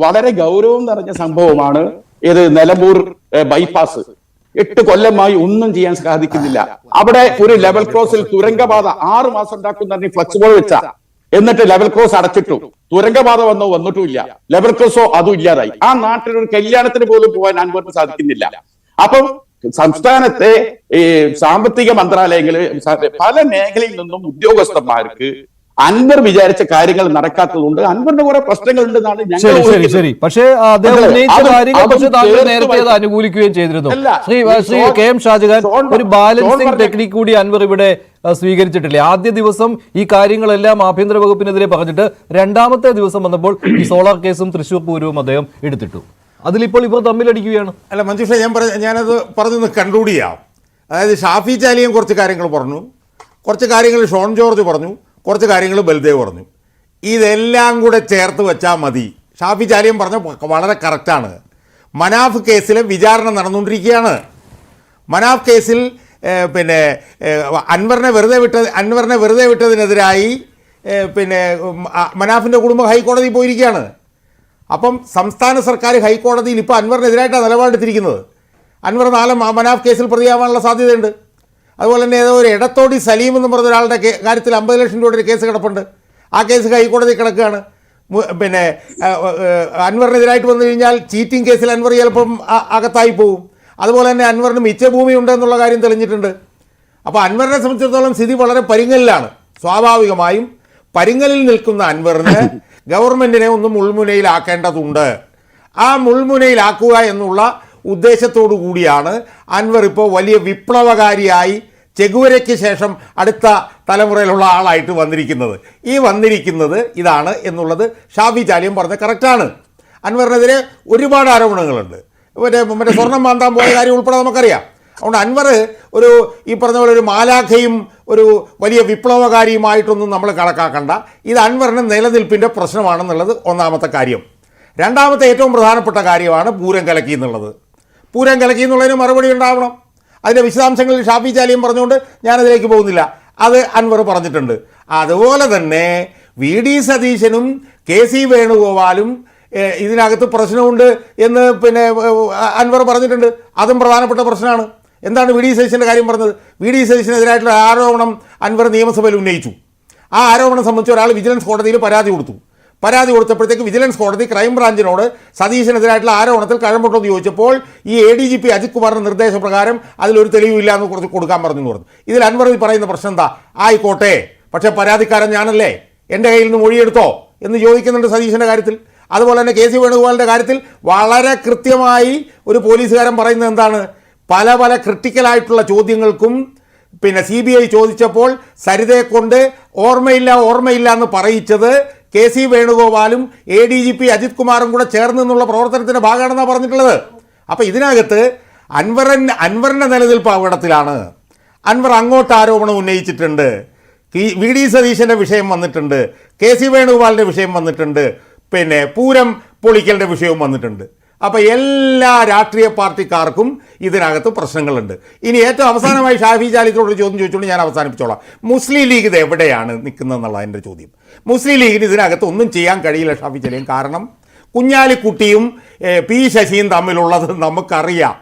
വളരെ ഗൗരവം നിറഞ്ഞ സംഭവമാണ് ഇത് നിലമ്പൂർ ബൈപ്പാസ്. 8 കൊല്ലമായി ഒന്നും ചെയ്യാൻ സാധിക്കുന്നില്ല. അവിടെ ഒരു ലെവൽ ക്രോസിൽ തുരങ്കപാത 6 മാസം ഉണ്ടാക്കുന്ന ഫ്ലെക്സിബിൾ വെച്ച, എന്നിട്ട് ലെവൽ ക്രോസ് അടച്ചിട്ടു. തുരങ്കപാത വന്നിട്ടുമില്ല, ലെവൽ ക്രോസോ അതും ഇല്ലാതായി. ആ നാട്ടിൽ ഒരു കല്യാണത്തിന് പോലും പോകാൻ അൻവറിന് സാധിക്കുന്നില്ല. അപ്പം സംസ്ഥാനത്തെ സാമ്പത്തിക മന്ത്രാലയങ്ങളിൽ പല മേഖലയിൽ നിന്നും ഉദ്യോഗസ്ഥന്മാർക്ക് അൻവർ വിചാരിച്ച കാര്യങ്ങൾ നടക്കാത്തതുകൊണ്ട് അൻവറിന് കുറെ പ്രശ്നങ്ങൾ ഉണ്ടെന്നാണ് ശരി. പക്ഷേ അദ്ദേഹം ഉന്നയിച്ച കാര്യങ്ങൾ പക്ഷേ താങ്കൾ നേരത്തെ അത് അനുകൂലിക്കുകയും ചെയ്തിരുന്നു. ശ്രീ കെ എം ഷാജഹാൻ, ഒരു ബാലൻസിംഗ് ടെക്നിക് കൂടി അൻവർ ഇവിടെ സ്വീകരിച്ചിട്ടില്ലേ? ആദ്യ ദിവസം ഈ കാര്യങ്ങളെല്ലാം ആഭ്യന്തര വകുപ്പിനെതിരെ പറഞ്ഞിട്ട് രണ്ടാമത്തെ ദിവസം വന്നപ്പോൾ ഈ സോളാർ കേസും തൃശൂർ പൂരവും അദ്ദേഹം എടുത്തിട്ടു. അതിലിപ്പോൾ ഇവർ തമ്മിലടിക്കുകയാണ്. അല്ല മഞ്ജുഷ, ഞാനത് പറഞ്ഞൊന്ന് കൺക്ലൂഡ് ചെയ്യാം. അതായത് ഷാഫി ചാലിയും കുറച്ച് കാര്യങ്ങൾ പറഞ്ഞു, കുറച്ച് കാര്യങ്ങൾ ഷോൺ ജോർജ് പറഞ്ഞു, കുറച്ച് കാര്യങ്ങൾ ബൽദേവ് പറഞ്ഞു. ഇതെല്ലാം കൂടെ ചേർത്ത് വെച്ചാൽ മതി. ഷാഫി ചാലിയം പറഞ്ഞ വളരെ കറക്റ്റാണ്. മനാഫ് കേസിലെ വിചാരണ നടന്നുകൊണ്ടിരിക്കുകയാണ്. മനാഫ് കേസിൽ അൻവറിനെ വെറുതെ വിട്ടതിനെതിരായി മനാഫിൻ്റെ കുടുംബം ഹൈക്കോടതി പോയിരിക്കുകയാണ്. അപ്പം സംസ്ഥാന സർക്കാർ ഹൈക്കോടതിയിൽ ഇപ്പോൾ അൻവറിനെതിരായിട്ടാണ് നിലപാടെടുത്തിരിക്കുന്നത്. അൻവർ നാളെ മനാഫ് കേസിൽ പ്രതിയാവാനുള്ള സാധ്യതയുണ്ട്. അതുപോലെ തന്നെ ഏതോ ഒരു എടത്തോടി സലീം എന്ന് പറഞ്ഞ ഒരാളുടെ കാര്യത്തിൽ 50 ലക്ഷം രൂപയുടെ ഒരു കേസ് കിടപ്പുണ്ട്. ആ കേസ് ഹൈക്കോടതി കിടക്കുകയാണ്. അൻവറിനെതിരായിട്ട് വന്നു കഴിഞ്ഞാൽ ചീറ്റിംഗ് കേസിൽ അൻവർ ചിലപ്പം അകത്തായി പോകും. അതുപോലെ തന്നെ അൻവറിന് മിച്ചഭൂമി ഉണ്ടെന്നുള്ള കാര്യം തെളിഞ്ഞിട്ടുണ്ട്. അപ്പോൾ അൻവറിനെ സംബന്ധിച്ചിടത്തോളം സ്ഥിതി വളരെ പരിങ്ങലിലാണ്. സ്വാഭാവികമായും പരിങ്ങലിൽ നിൽക്കുന്ന അൻവറിന് ഗവൺമെൻറ്റിനെ ഒന്ന് മുൾമുനയിലാക്കേണ്ടതുണ്ട്. ആ മുൾമുനയിലാക്കുക എന്നുള്ള ഉദ്ദേശത്തോടു കൂടിയാണ് അൻവർ ഇപ്പോൾ വലിയ വിപ്ലവകാരിയായി ചെഗുവരയ്ക്ക് ശേഷം അടുത്ത തലമുറയിലുള്ള ആളായിട്ട് വന്നിരിക്കുന്നത്. ഈ വന്നിരിക്കുന്നത് ഇതാണ് എന്നുള്ളത് ഷാഫി ചാലിയം പറഞ്ഞ കറക്റ്റാണ്. അൻവറിനെതിരെ ഒരുപാട് ആരോപണങ്ങളുണ്ട്. മറ്റേ സ്വർണം മാന്താൻ പോയ കാര്യം ഉൾപ്പെടെ നമുക്കറിയാം. അതുകൊണ്ട് അൻവർ ഈ പറഞ്ഞ പോലെ ഒരു മാലാഖയും ഒരു വലിയ വിപ്ലവകാരിയുമായിട്ടൊന്നും നമ്മൾ കണക്കാക്കണ്ട. ഇത് അൻവറിൻ്റെ നിലനിൽപ്പിൻ്റെ പ്രശ്നമാണെന്നുള്ളത് ഒന്നാമത്തെ കാര്യം. രണ്ടാമത്തെ ഏറ്റവും പ്രധാനപ്പെട്ട കാര്യമാണ് പൂരം കലക്കി എന്നുള്ളത്. പൂരം കലക്കി എന്നുള്ളതിന് മറുപടി ഉണ്ടാവണം. അതിൻ്റെ വിശദാംശങ്ങളിൽ ഷാഫി ചാലിയും പറഞ്ഞുകൊണ്ട് ഞാനതിലേക്ക് പോകുന്നില്ല. അത് അൻവർ പറഞ്ഞിട്ടുണ്ട്. അതുപോലെ തന്നെ VD സതീശനും KC വേണുഗോപാലും ഇതിനകത്ത് പ്രശ്നമുണ്ട് എന്ന് അൻവർ പറഞ്ഞിട്ടുണ്ട്. അതും പ്രധാനപ്പെട്ട പ്രശ്നമാണ്. എന്താണ് VD സതീശൻ്റെ കാര്യം പറഞ്ഞത്? VD സതീശനെതിരായിട്ടുള്ള ആരോപണം അൻവർ നിയമസഭയിൽ ഉന്നയിച്ചു. ആ ആരോപണം സംബന്ധിച്ച് ഒരാൾ വിജിലൻസ് കോടതിയിൽ പരാതി കൊടുത്തു. പരാതി കൊടുത്തപ്പോഴത്തേക്ക് വിജിലൻസ് കോടതി ക്രൈംബ്രാഞ്ചിനോട് സതീശനെതിരായിട്ടുള്ള ആരോപണത്തിൽ കഴമ്പുണ്ടോയെന്ന് ചോദിച്ചപ്പോൾ ഈ ADGP അജിത് കുമാറിൻ്റെ നിർദ്ദേശപ്രകാരം അതിലൊരു തെളിവില്ല എന്ന് കുറച്ച് കൊടുക്കാൻ പറഞ്ഞു. ഇതിൽ അൻവർ പറയുന്ന പ്രശ്നം എന്താ? ആയിക്കോട്ടെ, പക്ഷേ പരാതിക്കാരൻ ഞാനല്ലേ, എൻ്റെ കയ്യിൽ നിന്ന് മൊഴിയെടുത്തോ എന്ന് ചോദിക്കുന്നുണ്ട് സതീശൻ്റെ കാര്യത്തിൽ. അതുപോലെ തന്നെ KC വേണുഗോപാലിൻ്റെ കാര്യത്തിൽ വളരെ കൃത്യമായി ഒരു പോലീസുകാരൻ പറയുന്നത് എന്താണ്? പല ക്രിട്ടിക്കലായിട്ടുള്ള ചോദ്യങ്ങൾക്കും CBI ചോദിച്ചപ്പോൾ സരിതയെ കൊണ്ട് ഓർമ്മയില്ല എന്ന് പറയിച്ചത് KC വേണുഗോപാലും ADGP അജിത് കുമാറും കൂടെ ചേർന്ന് എന്നുള്ള പ്രവർത്തനത്തിൻ്റെ ഭാഗമാണെന്നാണ് പറഞ്ഞിട്ടുള്ളത്. അപ്പോൾ ഇതിനകത്ത് അൻവറിൻ്റെ നിലനിൽപ്പ് അപകടത്തിലാണ്. അൻവർ അങ്ങോട്ട് ആരോപണം ഉന്നയിച്ചിട്ടുണ്ട്. VD സതീശൻ്റെ വിഷയം വന്നിട്ടുണ്ട്, KC വേണുഗോപാലിൻ്റെ വിഷയം വന്നിട്ടുണ്ട്, പൂരം പൊളിക്കലിൻ്റെ വിഷയവും വന്നിട്ടുണ്ട്. അപ്പോൾ എല്ലാ രാഷ്ട്രീയ പാർട്ടിക്കാർക്കും ഇതിനകത്ത് പ്രശ്നങ്ങളുണ്ട്. ഇനി ഏറ്റവും അവസാനമായി ഷാഫി ചാലിത്തോട് ചോദ്യം ചോദിച്ചുകൊണ്ട് ഞാൻ അവസാനിപ്പിച്ചോളാം. മുസ്ലിം ലീഗ് ഇത് എവിടെയാണ് നിൽക്കുന്നതെന്നുള്ള എൻ്റെ ചോദ്യം. മുസ്ലിം ലീഗിന് ഇതിനകത്ത് ഒന്നും ചെയ്യാൻ കഴിയില്ല ഷാഫി ചാലിയും. കാരണം കുഞ്ഞാലിക്കുട്ടിയും P ശശിയും തമ്മിലുള്ളത് നമുക്കറിയാം.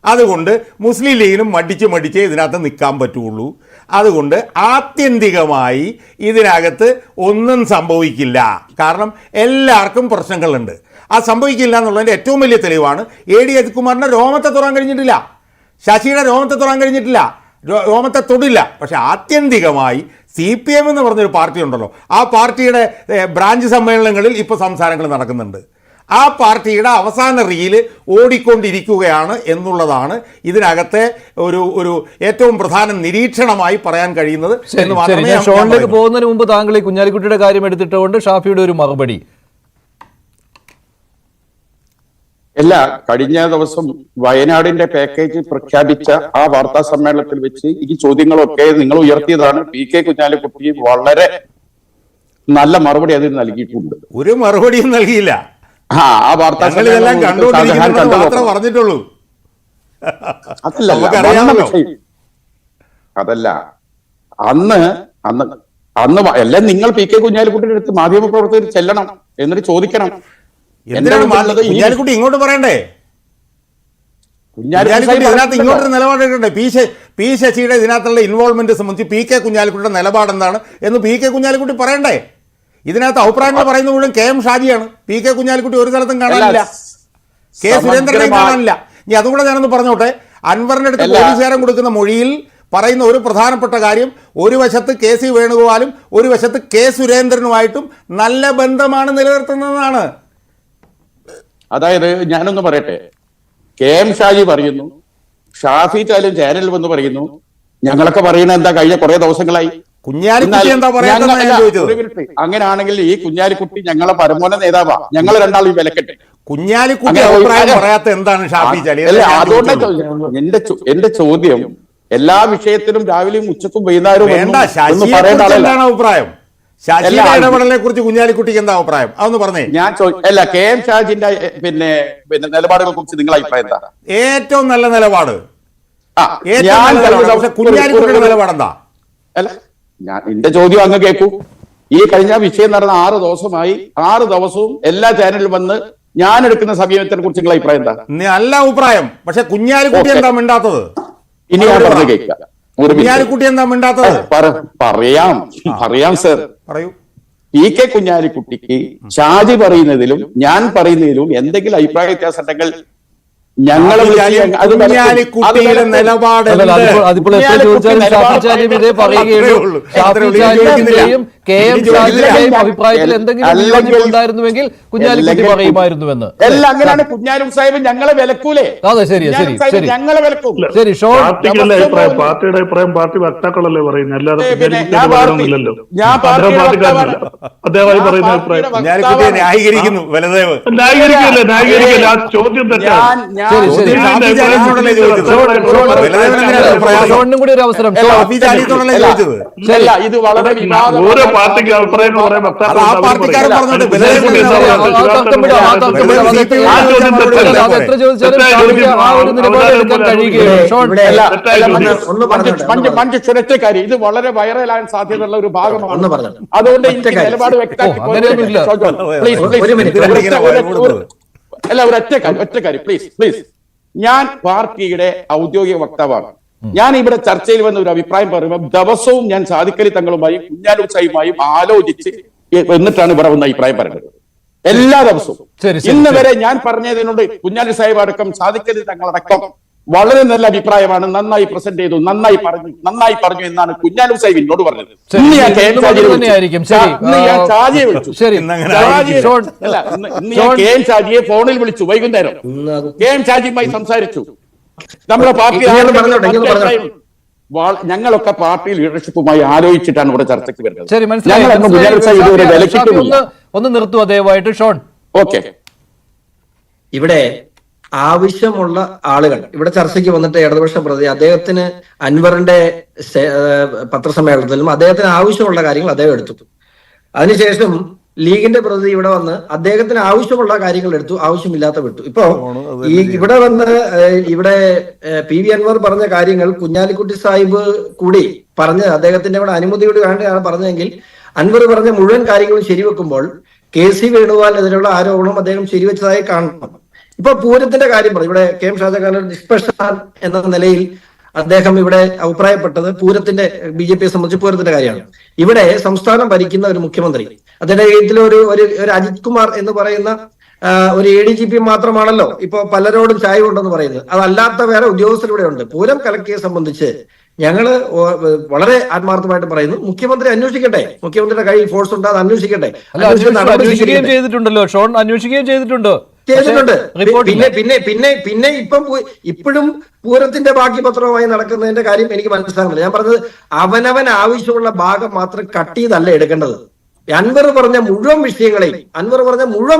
അതുകൊണ്ട് മുസ്ലിം ലീഗിനും മടിച്ച് ഇതിനകത്ത് നിൽക്കാൻ പറ്റുള്ളൂ. അതുകൊണ്ട് ആത്യന്തികമായി ഇതിനകത്ത് ഒന്നും സംഭവിക്കില്ല. കാരണം എല്ലാവർക്കും പ്രശ്നങ്ങളുണ്ട്. ആ സംഭവിക്കില്ല എന്നുള്ളതിൻ്റെ ഏറ്റവും വലിയ തെളിവാണ് AD അജിത് കുമാറിൻ്റെ രോമത്തെ തൊടാൻ കഴിഞ്ഞിട്ടില്ല, ശശിയുടെ രോമത്തെ തൊടാൻ കഴിഞ്ഞിട്ടില്ല, രോമത്തെ തൊടില്ല. പക്ഷേ ആത്യന്തികമായി CPM എന്ന് പറഞ്ഞൊരു പാർട്ടി ഉണ്ടല്ലോ, ആ പാർട്ടിയുടെ ബ്രാഞ്ച് സമ്മേളനങ്ങളിൽ ഇപ്പോൾ സംസാരങ്ങൾ നടക്കുന്നുണ്ട്. ആ പാർട്ടിയുടെ അവസാന റീല് ഓടിക്കൊണ്ടിരിക്കുകയാണ് എന്നുള്ളതാണ് ഇതിനകത്തെ ഒരു ഏറ്റവും പ്രധാന നിരീക്ഷണമായി പറയാൻ കഴിയുന്നത് എന്ന് മാത്രമേ ഞാൻ ഷോണിലേക്ക് പറയുന്നു. പോകുന്നതിന് മുമ്പ് താങ്കൾ ഈ കുഞ്ഞാലിക്കുട്ടിയുടെ കാര്യം എടുത്തിട്ടുകൊണ്ട് ഷാഫിയുടെ ഒരു മറുപടി. അല്ല, കഴിഞ്ഞ ദിവസം വയനാടിന്റെ പാക്കേജ് പ്രഖ്യാപിച്ച ആ വാർത്താ സമ്മേളനത്തിൽ വെച്ച് ഈ ചോദ്യങ്ങളൊക്കെ നിങ്ങൾ ഉയർത്തിയതാണ്. PK കുഞ്ഞാലിക്കുട്ടി വളരെ നല്ല മറുപടി അതിന് നൽകിയിട്ടുണ്ട്. ഒരു മറുപടിയും നൽകിയില്ല. ആ വാർത്താ ഞങ്ങളിതെല്ലാം കണ്ടുകൊണ്ടിരിക്കുന്നത് മാത്രമേ പറഞ്ഞിട്ടുള്ളൂ. നമുക്കറിയാമല്ലോ. അതല്ല അന്ന് അന്ന് അന്ന് എല്ലാം നിങ്ങൾ PK കുഞ്ഞാലിക്കുട്ടിയുടെ അടുത്ത് മാധ്യമപ്രവർത്തകർ ചെല്ലണം, എന്നിട്ട് ചോദിക്കണം. എന്തിനാണ് കുഞ്ഞാലിക്കുട്ടി ഇങ്ങോട്ട് പറയണ്ടേ? കുഞ്ഞാലിക്കുട്ടി ഇതിനകത്ത് ഇങ്ങോട്ടൊരു നിലപാടെടുക്കണ്ടേ? പി ശശിയുടെ ഇതിനകത്തുള്ള ഇൻവോൾവ്മെന്റ് സംബന്ധിച്ച് PK കുഞ്ഞാലിക്കുട്ടിയുടെ നിലപാട് എന്താണ് എന്ന് PK കുഞ്ഞാലിക്കുട്ടി പറയണ്ടേ? ഇതിനകത്ത് അഭിപ്രായങ്ങൾ പറയുന്ന മുഴുവൻ KM ഷാജിയാണ്. PK കുഞ്ഞാലിക്കുട്ടി ഒരു സ്ഥലത്തും കാണാനില്ല, K സുരേന്ദ്രനെയും കാണാനില്ല. ഇനി അതുകൂടെ ഞാനൊന്ന് പറഞ്ഞോട്ടെ. അൻവറിന്റെ അടുത്ത് പോലീസുകാരൻ കൊടുക്കുന്ന മൊഴിയിൽ പറയുന്ന ഒരു പ്രധാനപ്പെട്ട കാര്യം, ഒരു വശത്ത് KC വേണുഗോപാലും ഒരു വശത്ത് K സുരേന്ദ്രനുമായിട്ടും നല്ല ബന്ധമാണ് നിലനിർത്തുന്നതാണ്. അതായത് ഞാനൊന്ന് പറയട്ടെ, KM ഷാജി പറയുന്നു, ഷാഫി ചാലും ചാനലിൽ വന്ന് പറയുന്നു, ഞങ്ങളൊക്കെ പറയുന്നത് എന്താ കഴിഞ്ഞ കുറെ ദിവസങ്ങളായി. കുഞ്ഞാലിക്കുട്ടി എന്താ പറയുന്നത്? അങ്ങനെയാണെങ്കിൽ ഈ കുഞ്ഞാലിക്കുട്ടി ഞങ്ങളെ പരമോന്നത നേതാവാ, ഞങ്ങൾ രണ്ടാളും വിലക്കട്ടെ. കുഞ്ഞാലിക്കുട്ടി അഭിപ്രായം പറയാത്ത എന്താണ് ഷാഫി ചാലി? അതുകൊണ്ട് എന്റെ ചോദ്യം, എല്ലാ വിഷയത്തിലും രാവിലെയും ഉച്ചക്കും വൈകുന്നേരവും എന്താണ് അഭിപ്രായം? ശശിയുടെ ഇടപെടലിനെ കുറിച്ച് കുഞ്ഞാലിക്കുട്ടിക്ക് എന്താ അഭിപ്രായം? അതൊന്ന് പറഞ്ഞേ. ഞാൻ അല്ല, KM ഷാജിന്റെ പിന്നെ നിലപാടുകളെ കുറിച്ച് നിങ്ങളുടെ അഭിപ്രായം എന്താ? ഏറ്റവും നല്ല നിലപാട്, കുഞ്ഞാലിക്കുട്ടിയുടെ നിലപാട് എന്താ? അല്ല, എന്റെ ചോദ്യം അങ്ങ് കേൾക്കൂ. ഈ കഴിഞ്ഞ വിഷയം നടന്ന 6 ദിവസമായി 6 ദിവസവും എല്ലാ ചാനലിലും വന്ന് ഞാൻ എടുക്കുന്ന സമീപനത്തിനെ കുറിച്ച് നിങ്ങളുടെ അഭിപ്രായം എന്താ? നല്ല അഭിപ്രായം. പക്ഷെ കുഞ്ഞാലിക്കുട്ടി എന്താ മിണ്ടാത്തത്? ഇനി ഞാൻ പറഞ്ഞു കേൾക്കാം. കുഞ്ഞാലിക്കുട്ടി എന്താ മിണ്ടാത്തത്? പറയാം സർ, പറയൂ. PK കുഞ്ഞാലിക്കുട്ടിക്ക് ഷാജി പറയുന്നതിലും ഞാൻ പറയുന്നതിലും എന്തെങ്കിലും അഭിപ്രായ വ്യത്യാസം ഉണ്ടെങ്കിൽ ഞങ്ങളെ കുഞ്ഞാലിക്കുട്ടിയുടെ നിലപാട് അതിപ്പോൾ എത്ര ചോദിച്ചാലും ഷാഫി ചാലിയും ഇതേ പറയുകയുള്ളൂ. ഷാഫി ചാലിയുടെയും KM ഷാജിയുടെയും അഭിപ്രായത്തിൽ എന്തെങ്കിലും ഉണ്ടായിരുന്നുവെങ്കിൽ കുഞ്ഞാലിക്കുട്ടി പറയുമായിരുന്നുവെന്ന്. എല്ലാം അങ്ങനെയാണ്. കുഞ്ഞാലും സാഹിബ് ഞങ്ങളെ വിലക്കൂലേ? അതെ, ശരി ശരി ശരി ഞങ്ങളെ വിലക്കും. ശരി, ഷോൺ പാർട്ടിയുടെ അഭിപ്രായം പാർട്ടി വക്താക്കളല്ലേ പറയുന്നത്, അല്ലാതെ ഞാൻ അദ്ദേഹമായി പറയുന്ന അഭിപ്രായം കുഞ്ഞാലിക്കുട്ടിയെ ന്യായീകരിക്കുന്നു. ബലദേവ് ന്യായീകരിക്കില്ല. ആ ചോദ്യം തെറ്റാണ്. ഷോണിനും കൂടി ഒരു അവസരം. ഇത് വളരെ ഓരോ പാർട്ടിക്ക് അഭിപ്രായങ്ങൾ പറയാൻ എത്ര ചോദിച്ചാലും ആ ഒരു നിലപാട് എടുക്കാൻ കഴിയുകയാണ്. കാര്യം ഇത് വളരെ വൈറലാകാൻ സാധ്യതയുള്ള ഒരു ഭാഗമാണ്. അതുകൊണ്ട് എനിക്ക് നിലപാട് അങ്ങനെയൊന്നുമില്ല. അല്ല, ഒറ്റ കാര്യം പ്ലീസ്. ഞാൻ പാർട്ടിയുടെ ഔദ്യോഗിക വക്താവാണ്. ഞാൻ ഇവിടെ ചർച്ചയിൽ വന്ന ഒരു അഭിപ്രായം പറയുമ്പോൾ ദിവസവും ഞാൻ സാദിഖലി തങ്ങളുമായും കുഞ്ഞാലുച്ചായുമായും ആലോചിച്ച് എന്നിട്ടാണ് ഇവിടെ വന്ന അഭിപ്രായം പറയുന്നത്. എല്ലാ ദിവസവും. ഇന്ന് വരെ ഞാൻ പറഞ്ഞതിനോട് കുഞ്ഞാലി സാഹിബ് അടക്കം സാദിഖലി തങ്ങളടക്കം വളരെ നല്ല അഭിപ്രായമാണ്, നന്നായി പ്രസന്റ് ചെയ്തു, നന്നായി പറഞ്ഞു എന്നാണ് കുഞ്ഞാലു സാഹിബ് എന്നോട് പറഞ്ഞത്. ഇന്ന് ഞാൻ ഷാജിയെ വിളിച്ചു. KM ഷാജിയെ ഫോണിൽ വിളിച്ചു വൈകുന്നേരം. KM ഷാജിയുമായി സംസാരിച്ചു. നമ്മുടെ പാർട്ടി ഞങ്ങളൊക്കെ പാർട്ടി ലീഡർഷിപ്പുമായി ആലോചിച്ചിട്ടാണ് ഇവിടെ ചർച്ചയ്ക്ക് വരുന്നത്. ഒന്ന് നിർത്തുക ദയവായിട്ട് ഷോൺ. ഓക്കെ. ഇവിടെ ആവശ്യമുള്ള ആളുകൾ ഇവിടെ ചർച്ചയ്ക്ക് വന്നിട്ട് ഇടതുപക്ഷ പ്രതി അദ്ദേഹത്തിന് അൻവറിന്റെ പത്രസമ്മേളനത്തിലും അദ്ദേഹത്തിന് ആവശ്യമുള്ള കാര്യങ്ങൾ അദ്ദേഹം എടുത്തു. അതിനുശേഷം ലീഗിന്റെ പ്രതിനിധി ഇവിടെ വന്ന് അദ്ദേഹത്തിന് ആവശ്യമുള്ള കാര്യങ്ങൾ എടുത്തു, ആവശ്യമില്ലാത്ത വിട്ടു. ഇപ്പോ ഇവിടെ വന്ന് ഇവിടെ PV അൻവർ പറഞ്ഞ കാര്യങ്ങൾ കുഞ്ഞാലിക്കുട്ടി സാഹിബ് കൂടി പറഞ്ഞ് അദ്ദേഹത്തിന്റെ കൂടെ അനുമതിയോട് വേണ്ടിയാണ് പറഞ്ഞതെങ്കിൽ അൻവർ പറഞ്ഞ മുഴുവൻ കാര്യങ്ങളും ശരിവെക്കുമ്പോൾ KC വേണുഗോപാലിനെതിരെയുള്ള ആരോപണം അദ്ദേഹം ശരിവെച്ചതായി കാണണം. ഇപ്പൊ പൂരത്തിന്റെ കാര്യം പറഞ്ഞു. ഇവിടെ KM ഷാജഹാൻ നിഷ്പക്ഷ എന്ന നിലയിൽ അദ്ദേഹം ഇവിടെ അഭിപ്രായപ്പെട്ടത് പൂരത്തിന്റെ BJPയെ സംബന്ധിച്ച് പൂരത്തിന്റെ കാര്യമാണ്. ഇവിടെ സംസ്ഥാനം ഭരിക്കുന്ന ഒരു മുഖ്യമന്ത്രി, അതിന്റെ ഇതിൽ ഒരു അജിത് കുമാർ എന്ന് പറയുന്ന ഒരു ADGP മാത്രമാണല്ലോ ഇപ്പൊ പലരോടും ചായ ഉണ്ടെന്ന് പറയുന്നത്. അതല്ലാത്ത വേറെ ഉദ്യോഗസ്ഥരിവിടെ ഉണ്ട്. പൂരം കലക്കിയെ സംബന്ധിച്ച് ഞങ്ങള് വളരെ ആത്മാർത്ഥമായിട്ട് പറയുന്നു, മുഖ്യമന്ത്രി അന്വേഷിക്കട്ടെ, മുഖ്യമന്ത്രിയുടെ കയ്യിൽ ഫോഴ്സ് ഉണ്ട്, അത് അന്വേഷിക്കട്ടെ. അന്വേഷിക്കുകയും ചെയ്തിട്ടുണ്ടല്ലോ ഷോൺ, അന്വേഷിക്കുകയും ചെയ്തിട്ടുണ്ട്. പിന്നെ ഇപ്പോഴും പൂരത്തിന്റെ ബാക്കി പത്രവുമായി നടക്കുന്നതിന്റെ കാര്യം എനിക്ക് മനസ്സിലാകുന്നില്ല. ഞാൻ പറഞ്ഞത് അവനവൻ ആവശ്യമുള്ള ഭാഗം മാത്രം കട്ട് ചെയ്തല്ല എടുക്കേണ്ടത്. അൻവർ പറഞ്ഞ മുഴുവൻ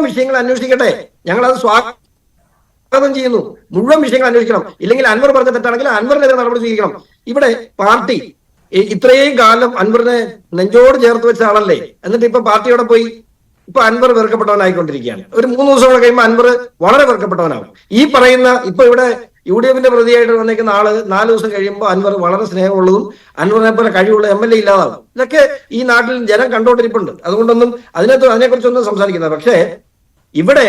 വിഷയങ്ങൾ അന്വേഷിക്കട്ടെ. ഞങ്ങളത് സ്വാഗതം ചെയ്യുന്നു. മുഴുവൻ വിഷയങ്ങൾ അന്വേഷിക്കണം. ഇല്ലെങ്കിൽ അൻവർ പറഞ്ഞ തെറ്റാണെങ്കിൽ അൻവറിനെതിരെ നടപടി സ്വീകരിക്കണം. ഇവിടെ പാർട്ടി ഇത്രയും കാലം അൻവറിനെ നെഞ്ചോട് ചേർത്ത് വെച്ച ആളല്ലേ, എന്നിട്ട് ഇപ്പൊ പാർട്ടിയോടെ പോയി ഇപ്പൊ അൻവർ വെറുക്കപ്പെട്ടവനായിക്കൊണ്ടിരിക്കുകയാണ്. ഒരു 3 ദിവസം കൂടെ കഴിയുമ്പോൾ അൻവർ വളരെ വെറുക്കപ്പെട്ടവനാകും. ഈ പറയുന്ന ഇപ്പൊ ഇവിടെ UDF പ്രതിയായിട്ട് വന്നിരിക്കുന്ന ആള് 4 ദിവസം കഴിയുമ്പോൾ അൻവർ വളരെ സ്നേഹമുള്ളതും അൻവറിനെ പോലെ കഴിവുള്ള MLA ഇല്ലാതാകും. ഇതൊക്കെ ഈ നാട്ടിൽ ജനം കണ്ടോണ്ടിരിപ്പുണ്ട്. അതുകൊണ്ടൊന്നും അതിനെക്കുറിച്ചൊന്നും സംസാരിക്കുന്നത്. പക്ഷേ ഇവിടെ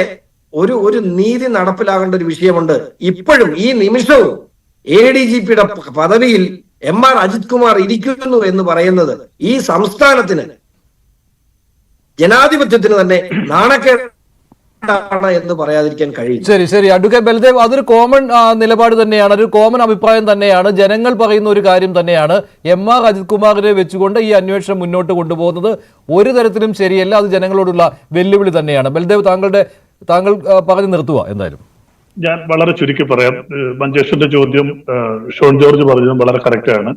ഒരു നീതി നടപ്പിലാകേണ്ട ഒരു വിഷയമുണ്ട്. ഇപ്പോഴും ഈ നിമിഷവും ADGPയുടെ പദവിയിൽ MR അജിത് കുമാർ ഇരിക്കുന്നു എന്ന് പറയുന്നത് ഈ സംസ്ഥാനത്തിന്, ജനാധിപത്യത്തിന് തന്നെ നാണക്കേടാണ് എന്ന് പറയാതിരിക്കാൻ കഴിയും. ശരി അഡ്വക്കേറ്റ് ബൽദേവ്, അതൊരു കോമൺ നിലപാട് തന്നെയാണ്, ഒരു കോമൺ അഭിപ്രായം തന്നെയാണ്. ജനങ്ങൾ പറയുന്ന ഒരു കാര്യം തന്നെയാണ്. MR അജിത് കുമാറിനെ വെച്ചുകൊണ്ട് ഈ അന്വേഷണം മുന്നോട്ട് കൊണ്ടുപോകുന്നത് ഒരു തരത്തിലും ശരിയല്ല. അത് ജനങ്ങളോടുള്ള വെല്ലുവിളി തന്നെയാണ്. ബൽദേവ്, താങ്കൾ പറഞ്ഞു നിർത്തുക. എന്തായാലും ഞാൻ വളരെ ചുരുക്കി പറയാം. മഞ്ചേഷിന്റെ ചോദ്യം ഷോൺ ജോർജ് പറഞ്ഞതും വളരെ കറക്റ്റാണ്.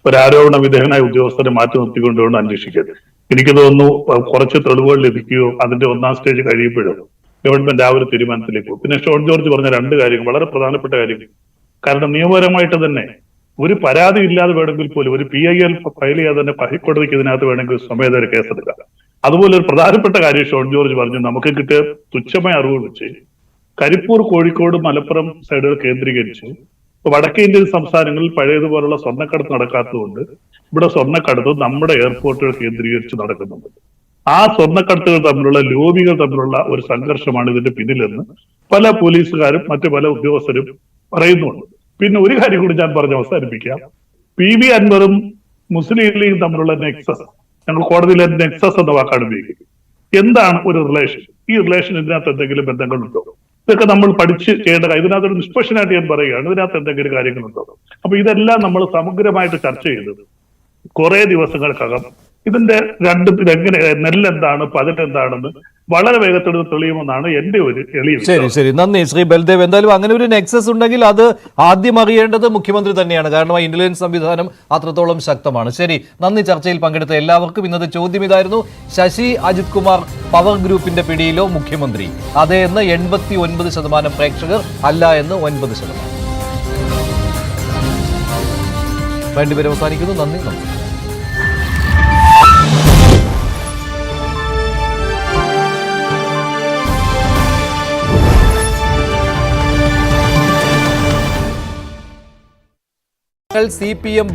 ഒരു ആരോപണ വിധേയനായ ഉദ്യോഗസ്ഥരെ മാറ്റി നിർത്തിക്കൊണ്ടുകൊണ്ട് അന്വേഷിക്കരുത്. എനിക്ക് തോന്നുന്നു കുറച്ച് തെളിവുകൾ ലഭിക്കുകയോ അതിന്റെ 1ാം സ്റ്റേജ് കഴിയുമ്പോഴോ ഗവൺമെന്റ് ആ ഒരു തീരുമാനത്തിലേക്ക് പോകും. പിന്നെ ഷോൺ ജോർജ് പറഞ്ഞ 2 കാര്യങ്ങൾ വളരെ പ്രധാനപ്പെട്ട കാര്യങ്ങൾ. കാരണം നിയമപരമായിട്ട് തന്നെ ഒരു പരാതി ഇല്ലാതെ വേണമെങ്കിൽ പോലും ഒരു PIL ഫയൽ ചെയ്യാതെ തന്നെ ഹൈക്കോടതിക്ക് ഇതിനകത്ത് വേണമെങ്കിൽ സ്വമേധയാ കേസെടുക്കാം. അതുപോലെ ഒരു പ്രധാനപ്പെട്ട കാര്യം ഷോൺ ജോർജ് പറഞ്ഞു, നമുക്ക് കിട്ടിയ തുച്ഛമായ അറിവ് വെച്ച് കരിപ്പൂർ, കോഴിക്കോട്, മലപ്പുറം സൈഡുകൾ കേന്ദ്രീകരിച്ച് വടക്കേ ഇന്ത്യൻ സംസ്ഥാനങ്ങളിൽ പഴയതുപോലുള്ള സ്വർണ്ണക്കടത്ത് നടക്കാത്തതുകൊണ്ട് ഇവിടെ സ്വർണ്ണക്കടത്ത് നമ്മുടെ എയർപോർട്ടുകൾ കേന്ദ്രീകരിച്ച് നടക്കുന്നുണ്ട്. ആ സ്വർണ്ണക്കടത്തുകൾ തമ്മിലുള്ള ലോബികൾ തമ്മിലുള്ള ഒരു സംഘർഷമാണ് ഇതിന്റെ പിന്നിലെന്ന് പല പോലീസുകാരും മറ്റു പല ഉദ്യോഗസ്ഥരും പറയുന്നുണ്ട്. പിന്നെ ഒരു കാര്യം കൂടി ഞാൻ പറഞ്ഞ് അവസാനിപ്പിക്കാം. PV അൻവറും മുസ്ലിം ലീഗും തമ്മിലുള്ള നെക്സസ്, ഞങ്ങൾ കോടതിയിലെ നെക്സസ് എന്ന വാക്കാണ് ഉപയോഗിക്കുന്നത്. എന്താണ് ഒരു റിലേഷൻ? ഈ റിലേഷൻ ഇതിനകത്ത് എന്തെങ്കിലും ബന്ധങ്ങളുണ്ടോ? ഇതൊക്കെ നമ്മൾ പഠിച്ച് ചെയ്യേണ്ട കാര്യം. ഇതിനകത്തൊരു നിഷ്പക്ഷനായിട്ട് ഞാൻ പറയുകയാണ്, ഇതിനകത്ത് എന്തെങ്കിലും കാര്യങ്ങളുണ്ടോ? അപ്പൊ ഇതെല്ലാം നമ്മൾ സമഗ്രമായിട്ട് ചർച്ച ചെയ്തത് കുറെ ദിവസങ്ങൾക്കകം ഇതിന്റെ എങ്ങനെ നെല്ലെന്താണ് പതിനെന്താണെന്ന് വളരെ വേഗത്തിൽ തെളിയുമെന്നാണ് എന്റെ ഒരു എളിയ. ശരി നന്ദി ശ്രീ ബൽദേവ്. എന്തായാലും അങ്ങനെ ഒരു നെക്സസ് ഉണ്ടെങ്കിൽ അത് ആദ്യം അറിയേണ്ടത് മുഖ്യമന്ത്രി തന്നെയാണ്. കാരണം ആ ഇന്റലിജൻസ് സംവിധാനം അത്രത്തോളം ശക്തമാണ്. ശരി, നന്ദി. ചർച്ചയിൽ പങ്കെടുത്ത എല്ലാവർക്കും. ഇന്നത്തെ ചോദ്യം ഇതായിരുന്നു: ശശി അജിത് കുമാർ പവർ ഗ്രൂപ്പിന്റെ പിടിയിലോ മുഖ്യമന്ത്രി? അതെ എന്ന് 89% പ്രേക്ഷകർ, അല്ല എന്ന് 9%. രണ്ടുപേരും അവസാനിക്കുന്നു. നന്ദി, നമസ്കാരം. CPM